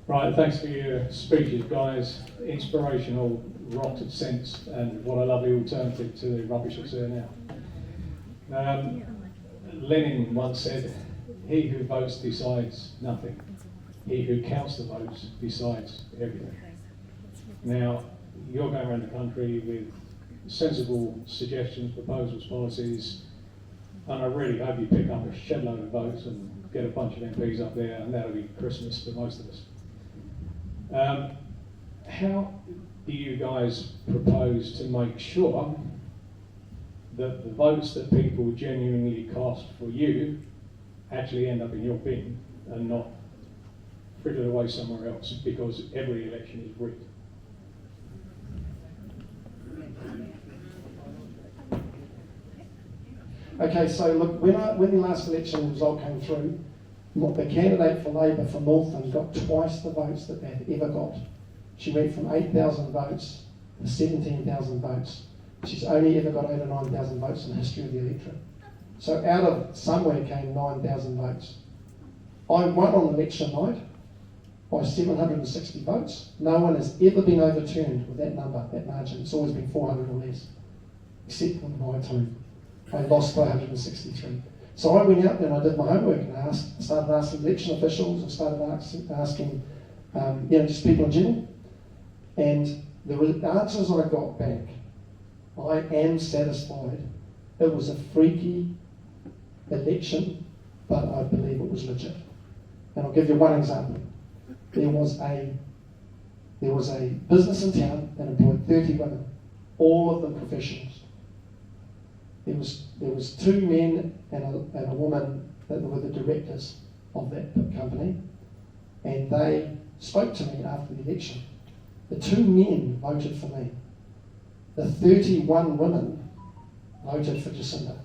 Right, thanks for your speeches, guys. Inspirational, rotted sense, and what a lovely alternative to the rubbish that's there now. Lenin once said, "He who votes decides nothing. He who counts the votes decides everything." Now, you're going around the country with sensible suggestions, proposals, policies, and I really hope you pick up a shed load of votes and get a bunch of MPs up there, and that'll be Christmas for most of us. How do you guys propose to make sure that the votes that people genuinely cast for you actually end up in your bin and not frittered away somewhere else, because every election is rigged? Okay, so look, when the last election result came through, the candidate for Labour for Northland got twice the votes that they've ever got. She went from 8,000 votes to 17,000 votes. She's only ever got over 9,000 votes in the history of the electorate. So out of somewhere came 9,000 votes. I won on election night by 760 votes. No one has ever been overturned with that number, that margin. It's always been 400 or less, except for my time. I lost by 163. So I went out there and I did my homework and started asking election officials and started asking just people in general. And the answers I got back, I am satisfied. It was a freaky election, but I believe it was legit. And I'll give you one example. There was a business in town that employed 30 women, all of them professionals. There was 2 men and a woman that were the directors of that company, and they spoke to me after the election. The 2 men voted for me. The 31 women voted for Jacinda,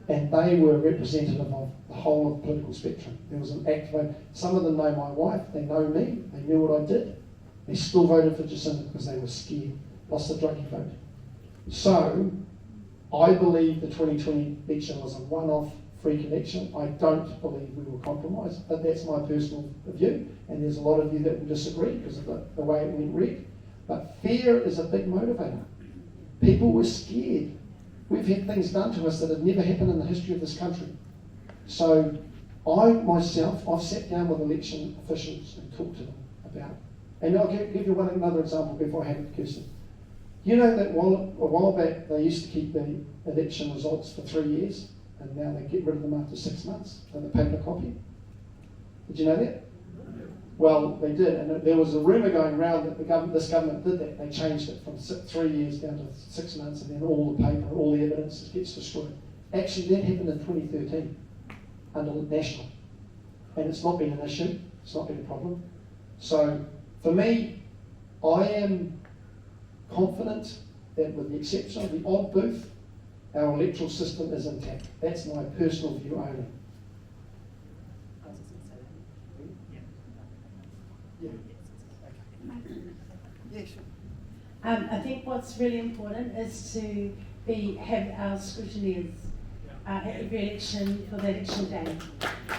and they were representative of the whole of the political spectrum. There was an ACT vote. Some of them know my wife, they know me, they knew what I did. They still voted for Jacinda because they were scared, lost the druggy vote. So, I believe the 2020 election was a one-off freak election. I don't believe we were compromised, but that's my personal view, and there's a lot of you that will disagree because of the way it went red. But fear is a big motivator. People were scared. We've had things done to us that have never happened in the history of this country. So I've sat down with election officials and talked to them about it. And I'll give you another example before I hand it to Kirsten. You know that a while back they used to keep the election results for 3 years, and now they get rid of them after 6 months for the paper copy? Did you know that? Well, they did, and there was a rumour going around that this government did that. They changed it from 3 years down to 6 months, and then all the paper, all the evidence gets destroyed. Actually, that happened in 2013 under National, and it's not been an issue. It's not been a problem. So, for me, I am confident that with the exception of the odd booth, our electoral system is intact. That's my personal view only. Yeah. Yeah, sure. I think what's really important is to have our scrutineers at every election for the election day.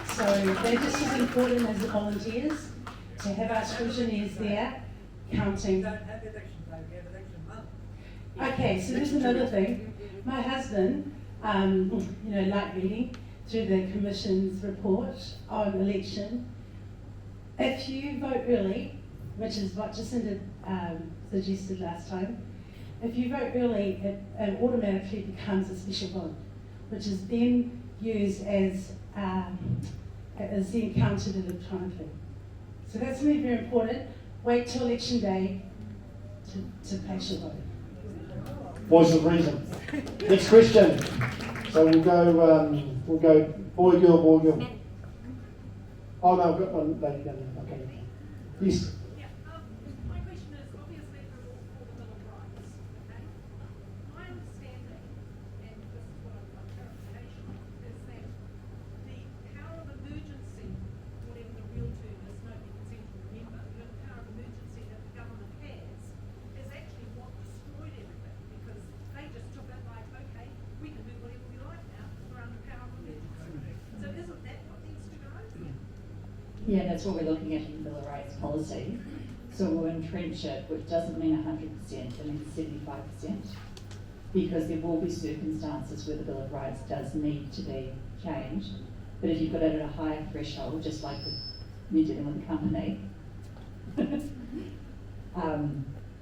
So they're just as important as the volunteers to have our scrutineers there counting. Okay, so there's another thing. My husband, like reading through the Commission's report on election. If you vote early, which is what Jacinda suggested last time, if you vote early, it automatically becomes a special vote, which is then used as then counted electronically. So that's really very important. Wait till election day to place your vote. Voice of reason. Next question. So we'll go boy, girl. Oh no, I've got one lady down there. Okay. Yes. My question is, obviously we're all for the Bill of Rights, okay? My understanding, and this is what I've got clarification on, is that the power of emergency, whatever the real term is, nobody can seem to remember, the power of emergency that the government has is actually what destroyed everything, because they just took it like, okay, we can do whatever we like now, because we're under power of emergency. So isn't that what needs to go? Yeah, that's what we're looking at in the Bill of Rights policy. So we'll entrench it, which doesn't mean 100%, it means 75%. Because there will be circumstances where the Bill of Rights does need to be changed. But if you put it at a higher threshold, just like with me dealing with the company,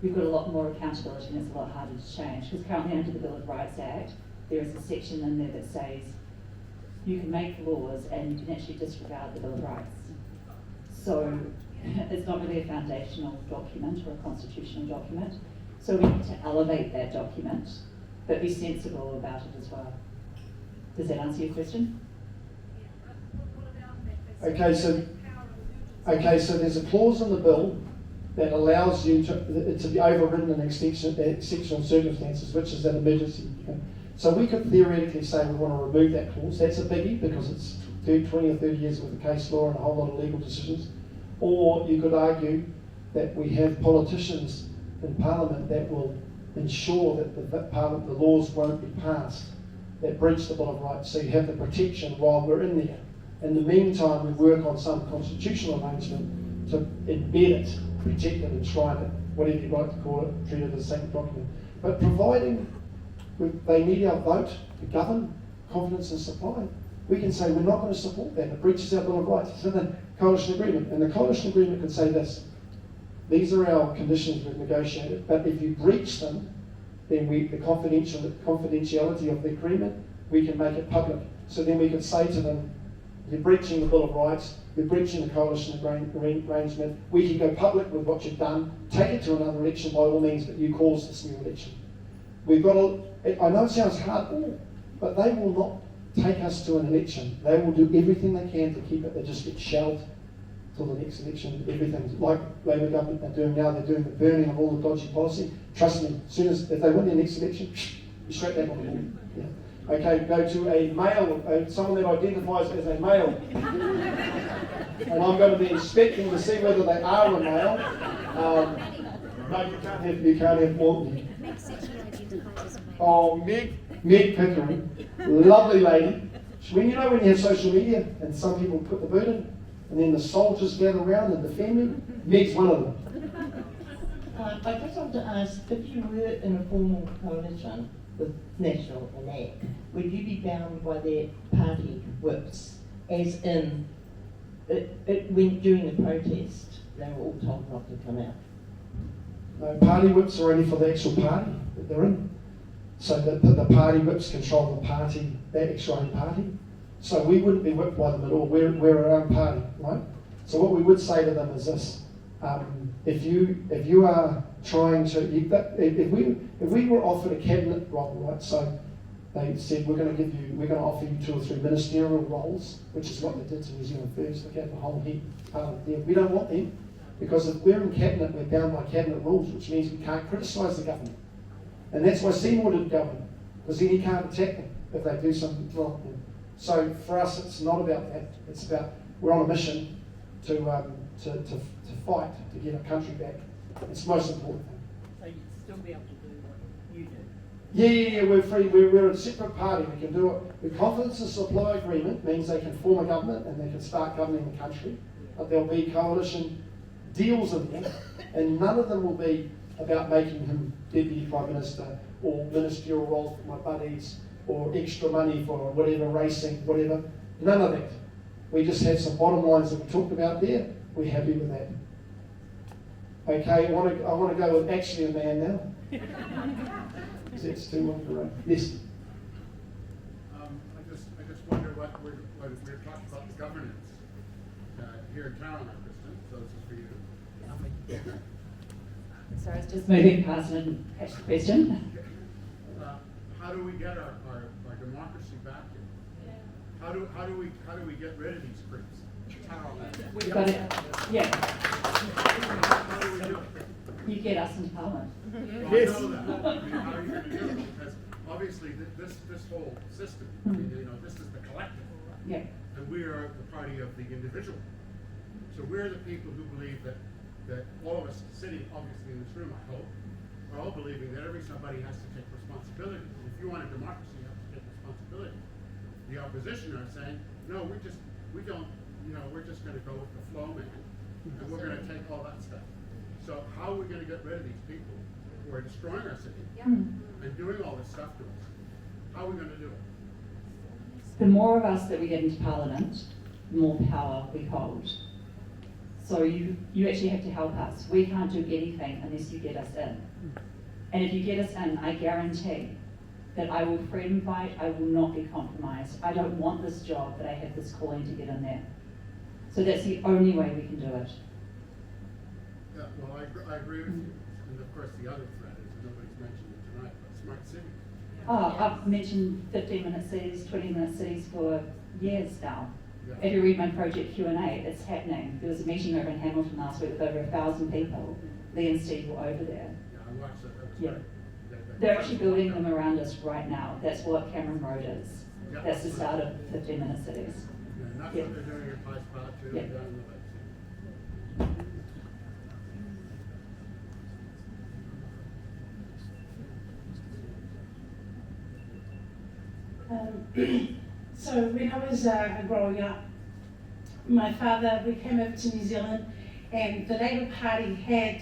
you've got a lot more accountability and it's a lot harder to change. Because currently under the Bill of Rights Act, there is a section in there that says you can make laws and you can actually disregard the Bill of Rights. So it's not really a foundational document or a constitutional document. So we need to elevate that document, but be sensible about it as well. Does that answer your question? Okay, so there's a clause in the bill that allows you to be overridden in exceptional circumstances, which is an emergency. Okay? So we could theoretically say we want to remove that clause. That's a biggie because it's 20 or 30 years worth of case law and a whole lot of legal decisions. Or you could argue that we have politicians in Parliament that will ensure that the laws won't be passed that breach the Bill of Rights. So you have the protection while we're in there. In the meantime, we work on some constitutional arrangement to embed it, protect it, enshrine it, whatever you'd like to call it, treat it as a sacred document. But providing they need our vote to govern confidence and supply, we can say we're not going to support that. It breaches our Bill of Rights. It's in the coalition agreement. And the coalition agreement can say this: these are our conditions we've negotiated, but if you breach them, then the confidentiality of the agreement, we can make it public. So then we could say to them, you're breaching the Bill of Rights, you're breaching the coalition arrangement, we can go public with what you've done, take it to another election by all means, but you caused this new election. We've got I know it sounds hard, but they will not take us to an election. They will do everything they can to keep it. They just get shelved till the next election. Everything's like Labour government are doing now. They're doing the burning of all the dodgy policy. Trust me, as soon as if they win the next election, you're straight back on the board. Yeah. Okay, go to a male, someone that identifies as a male. And I'm going to be inspecting to see whether they are a male. No, you can't have more than Oh, Meg Pickering, lovely lady. When you have social media and some people put the burden and then the soldiers gather around and defend me, Meg's one of them. I just want to ask, if you were in a formal coalition with National and ACT, would you be bound by their party whips, as in, when during the protest, they were all told not to come out? No, party whips are only for the actual party that they're in. So the party whips control the party, that extreme party. So we wouldn't be whipped by them at all. We're our own party, right? So what we would say to them is this: if you are trying to, if we were offered a cabinet role, right? So they said we're going to offer you 2 or 3 ministerial roles, which is what they did to New Zealand First. They gave the whole heap Parliament there. We don't want them because if we're in cabinet, we're bound by cabinet rules, which means we can't criticise the government. And that's why Seymour didn't go in, because then he can't attack them if they do something wrong. So for us, it's not about that. It's about we're on a mission, to fight to get our country back. It's the most important thing. So you'd still be able to do what you do? Yeah, we're free. We're a separate party. We can do it. The confidence and supply agreement means they can form a government and they can start governing the country. But there'll be coalition deals in there, and none of them will be about making him deputy prime minister or ministerial roles for my buddies or extra money for whatever racing, whatever. None of that. We just have some bottom lines that we talked about there. We're happy with that. Okay, I want to go with actually a man now. Because that's too long to run. Yes. I just wonder what we're talking about the governance here in Tauranga, Kristen. So this is for you. So I was just moving past and catch the question. How do we get our democracy back here? How do we get rid of these creeps? We've got it. Yeah. How do we do it? You get us into Parliament. Well, I know that. I mean, how are you going to do it? Because obviously this whole system, I mean, this is the collective. Yeah. And we are the party of the individual. So we're the people who believe that all of us sitting obviously in this room, I hope, are all believing that somebody has to take responsibility. If you want a democracy, you have to take responsibility. The opposition are saying, no, we're just going to go with the flow, man, and we're going to take all that stuff. So how are we going to get rid of these people who are destroying our city and doing all this stuff to us? How are we going to do it? The more of us that we get into Parliament, the more power we hold. So you actually have to help us. We can't do anything unless you get us in. And if you get us in, I guarantee that I will freedom fight, I will not be compromised. I don't want this job, but I have this calling to get in there. So that's the only way we can do it. Yeah, well, I agree with you. And of course, the other threat is, nobody's mentioned it tonight, but smart cities. Oh, I've mentioned 15-minute cities, 20-minute cities for years now. Yeah. If you read my project Q&A, it's happening. There was a meeting over in Hamilton last week with over 1,000 people. Lee and Steve were over there. Yeah, I watched that. That was Yeah. great. They're actually building them around us right now. That's what Cameron Road is. Yeah. That's the start of 15-minute cities. Yeah, and that's Yeah. what they're doing at Pie Spot too, Yeah. down in the lakes. So when I was growing up, my father, we came over to New Zealand, and the Labour Party had,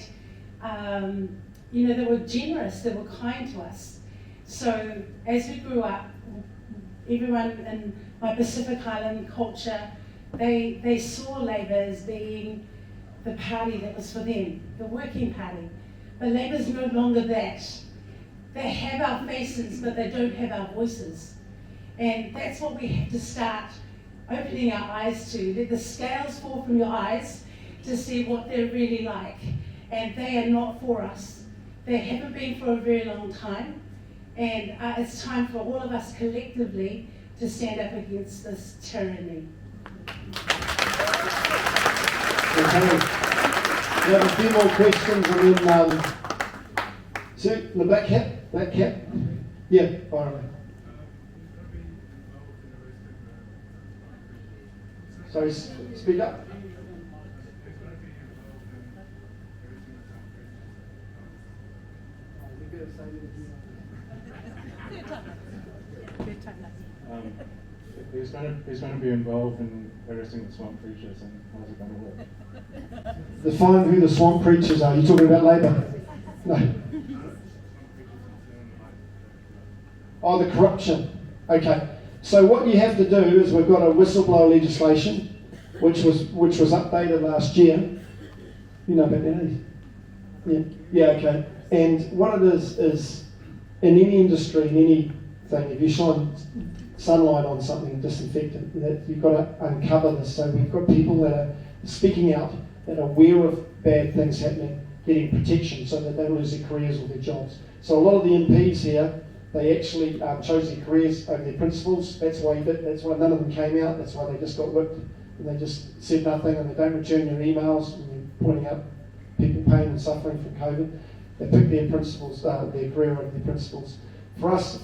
they were generous, they were kind to us. So as we grew up, everyone in my Pacific Island culture, they saw Labour as being the party that was for them, the working party. But Labour's no longer that. They have our faces, but they don't have our voices. And that's what we have to start opening our eyes to. Let the scales fall from your eyes to see what they're really like. And they are not for us. They haven't been for a very long time. And it's time for all of us collectively to stand up against this tyranny. Okay. We have a few more questions and then, Sue, in the black cap? Yeah, fire away. Sorry, speak up. Who's going to be involved in arresting the swamp creatures, and how's it going to work? Define who the swamp creatures are. You talking about Labour? No. Oh, the corruption. Okay. So what you have to do is we've got a whistleblower legislation, which was updated last year. You know about that? Yeah. Okay. And what it is in any industry, in anything, if you shine sunlight on something, disinfect it, that you've got to uncover this. So we've got people that are speaking out, that are aware of bad things happening, getting protection so that they don't lose their careers or their jobs. So a lot of the MPs here, they actually chose their careers over their principles. That's why none of them came out. That's why they just got whipped and they just said nothing and they don't return your emails and you're pointing out people pain and suffering from COVID. They picked their principles, their career over their principles. For us,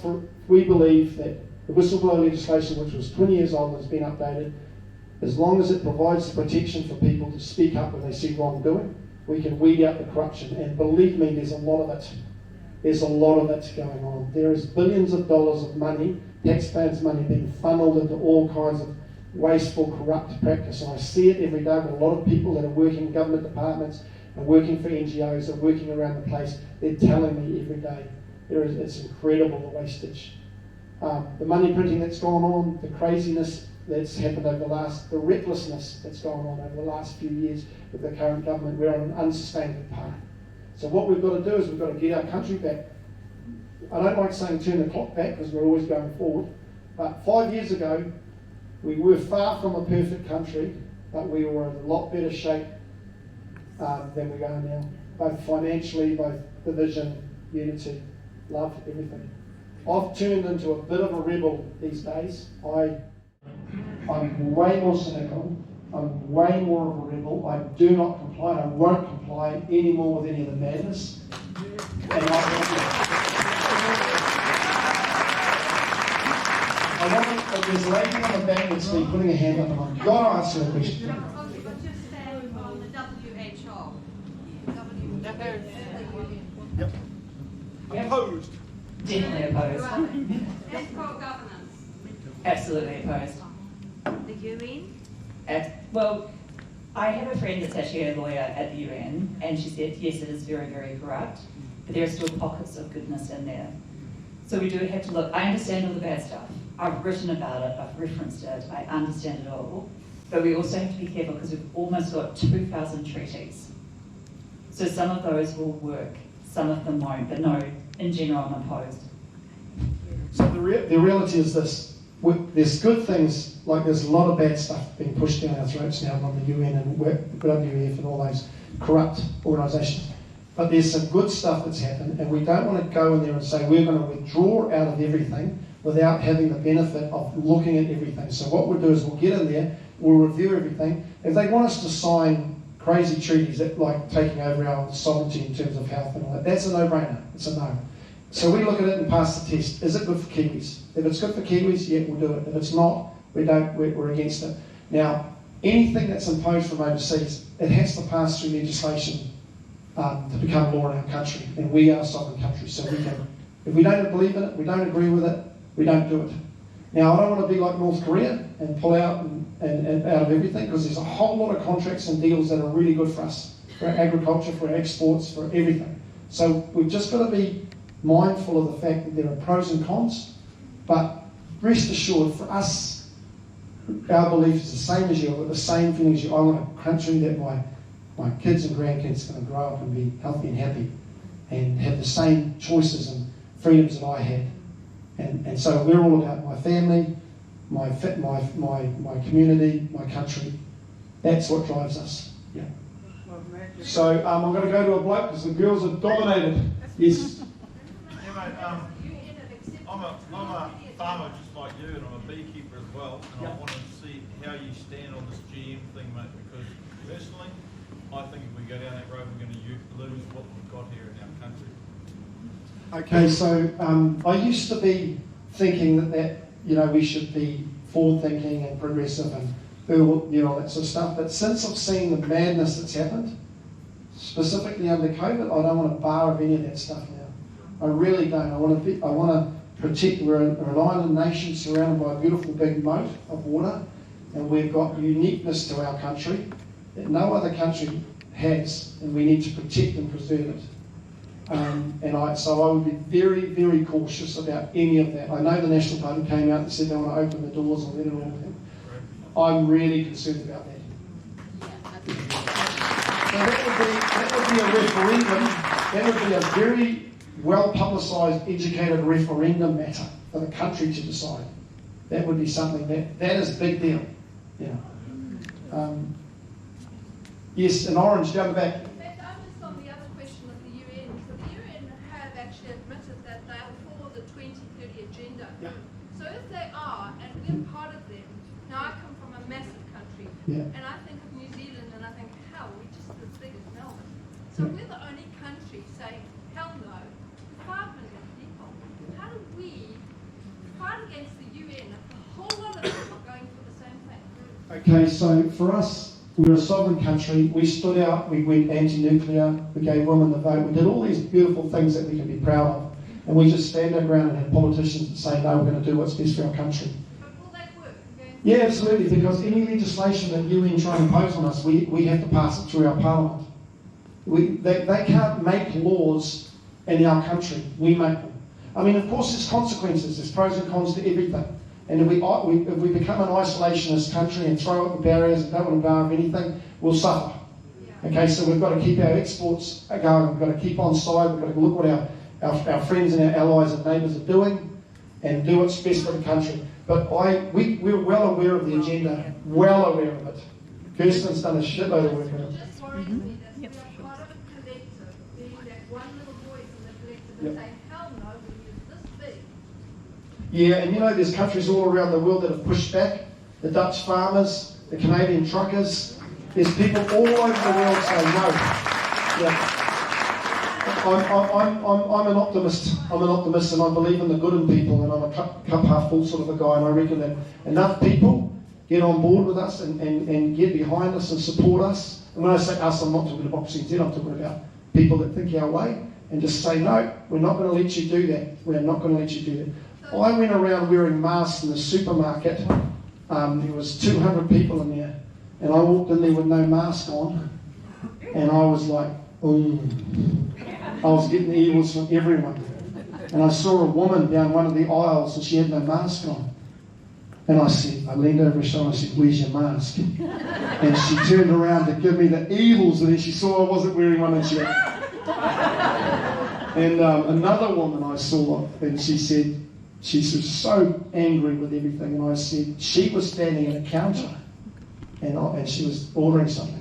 we believe that the whistleblower legislation, which was 20 years old, has been updated. as long as it provides the protection for people to speak up when they see wrongdoing, we can weed out the corruption. And believe me, there's a lot of it. There's a lot of it going on. There is billions of dollars of money, taxpayers' money, being funneled into all kinds of wasteful, corrupt practice. And I see it every day with a lot of people that are working in government departments and working for NGOs and working around the place. They're telling me every day, it's incredible the wastage. The money printing that's gone on, the craziness that's happened over the recklessness that's gone on over the last few years with the current government. We're on an unsustainable path. So what we've got to do is we've got to get our country back. I don't like saying turn the clock back because we're always going forward. But 5 years ago, we were far from a perfect country, but we were in a lot better shape than we are now. Both financially, both division, unity, love, everything. I've turned into a bit of a rebel these days. I'm way more cynical. I'm way more of a rebel. I do not comply. I won't comply anymore with any of the madness. And there's a lady on the back that's been putting her hand up, and I've got to ask her a question. What's your stand on the WHO? Yep. Opposed. Definitely opposed. And co-governance? Absolutely opposed. The UN? Well, I have a friend that's actually a lawyer at the UN, and she said, yes, it is very, very corrupt, but there are still pockets of goodness in there. So we do have to look. I understand all the bad stuff. I've written about it, I've referenced it, I understand it all, but we also have to be careful because we've almost got 2,000 treaties. So some of those will work, some of them won't, but no, in general, I'm opposed. So the reality is this. There's good things, like there's a lot of bad stuff being pushed down our throats now from the UN and WEF and all those corrupt organisations. But there's some good stuff that's happened, and we don't want to go in there and say we're going to withdraw out of everything without having the benefit of looking at everything. So what we'll do is we'll get in there, we'll review everything. If they want us to sign crazy treaties that like taking over our sovereignty in terms of health and all that, that's a no-brainer. It's a no. So we look at it and pass the test. Is it good for Kiwis? If it's good for Kiwis, yeah, we'll do it. If it's not, we're against it. Now, anything that's imposed from overseas, it has to pass through legislation to become law in our country. And we are a sovereign country, so we can. If we don't believe in it, we don't agree with it, we don't do it. Now, I don't want to be like North Korea and pull out and out of everything, because there's a whole lot of contracts and deals that are really good for us, for our agriculture, for our exports, for everything. So we've just got to be mindful of the fact that there are pros and cons, but rest assured, for us, our belief is the same as you. I've got the same feeling as you. I want a country that my kids and grandkids are going to grow up and be healthy and happy and have the same choices and freedoms that I had. And so we're all about my family, my community, my country. That's what drives us. Yeah. So I'm going to go to a bloke because the girls are dominated. Yes. I'm a farmer just like you, and I'm a beekeeper as well, and I wanted to see how you stand on this GM thing, mate, because personally, I think if we go down that road, we're going to lose what we've got here in our country. Okay, so I used to be thinking that we should be forward-thinking and progressive and all that sort of stuff, but since I've seen the madness that's happened, specifically under COVID, I don't want to bar of any of that stuff now. I really don't. I want to protect. We're an island nation surrounded by a beautiful big moat of water, and we've got uniqueness to our country that no other country has, and we need to protect and preserve it. So I would be very, very cautious about any of that. I know the National Party came out and said they want to open the doors and let it all in. I'm really concerned about that. So that would be a referendum. That would be a very well publicised, educated referendum matter for the country to decide. That would be something that is a big deal. Yeah. Yes, an orange down the back. I'm just on the other question of the UN. So the UN have actually admitted that they are for the 2030 agenda. Yeah. So if they are, and we're part of them, now I come from a massive country, and I think of New Zealand and I think, hell, we're just as big as Melbourne. So we're the only country saying, hell no, 5 million people. How do we fight against the UN if a whole lot of them are going for the same thing? Okay, so for us, we're a sovereign country. We stood out, we went anti-nuclear, we gave women the vote, we did all these beautiful things that we can be proud of. And we just stand our ground and have politicians that say, no, we're going to do what's best for our country. But will that work? Yeah, absolutely, because any legislation that UN try and impose on us, we have to pass it through our parliament. They can't make laws in our country, we make them. I mean, of course there's consequences, there's pros and cons to everything. And if we become an isolationist country and throw up the barriers and don't want to bar of anything, we'll suffer. Okay, so we've got to keep our exports going, we've got to keep on side, we've got to look what our friends and our allies and neighbours are doing and do what's best for the country. But we're well aware of the agenda, well aware of it. Kirsten's done a shitload of work on it. Just worries me that we're part of a collective, being that one little voice in the collective and say, hell no, we use this big. Yeah, and you know, there's countries all around the world that have pushed back. The Dutch farmers, the Canadian truckers. There's people all over the world saying no. Yeah. I'm an optimist. I'm an optimist, and I believe in the good in people, and I'm a cup half full sort of a guy. And I reckon that enough people get on board with us and get behind us and support us. And when I say us, I'm not talking about DemocracyNZ. I'm talking about people that think our way and just say no. We're not going to let you do that. We're not going to let you do that. I went around wearing masks in the supermarket. There was 200 people in there, and I walked in there with no mask on, and I was like, I was getting the evils from everyone. And I saw a woman down one of the aisles and she had no mask on. And I leaned over her shoulder and I said, where's your mask? And she turned around to give me the evils, and then she saw I wasn't wearing one and she went. And another woman I saw, and she said, she was so angry with everything, and I said, she was standing at a counter and she was ordering something.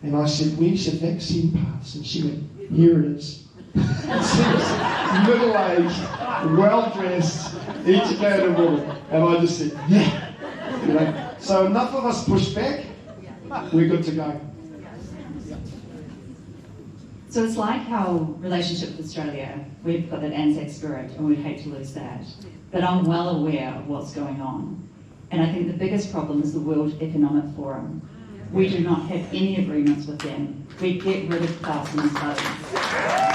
And I said, where's your vaccine pass? And she went, here it is. She was middle-aged, well-dressed, educated woman. And I just said, yeah. You know? So enough of us push back, we're good to go. So it's like our relationship with Australia. We've got that Anzac spirit and we'd hate to lose that. But I'm well aware of what's going on. And I think the biggest problem is the World Economic Forum. We do not have any agreements with them. We get rid of class and studies.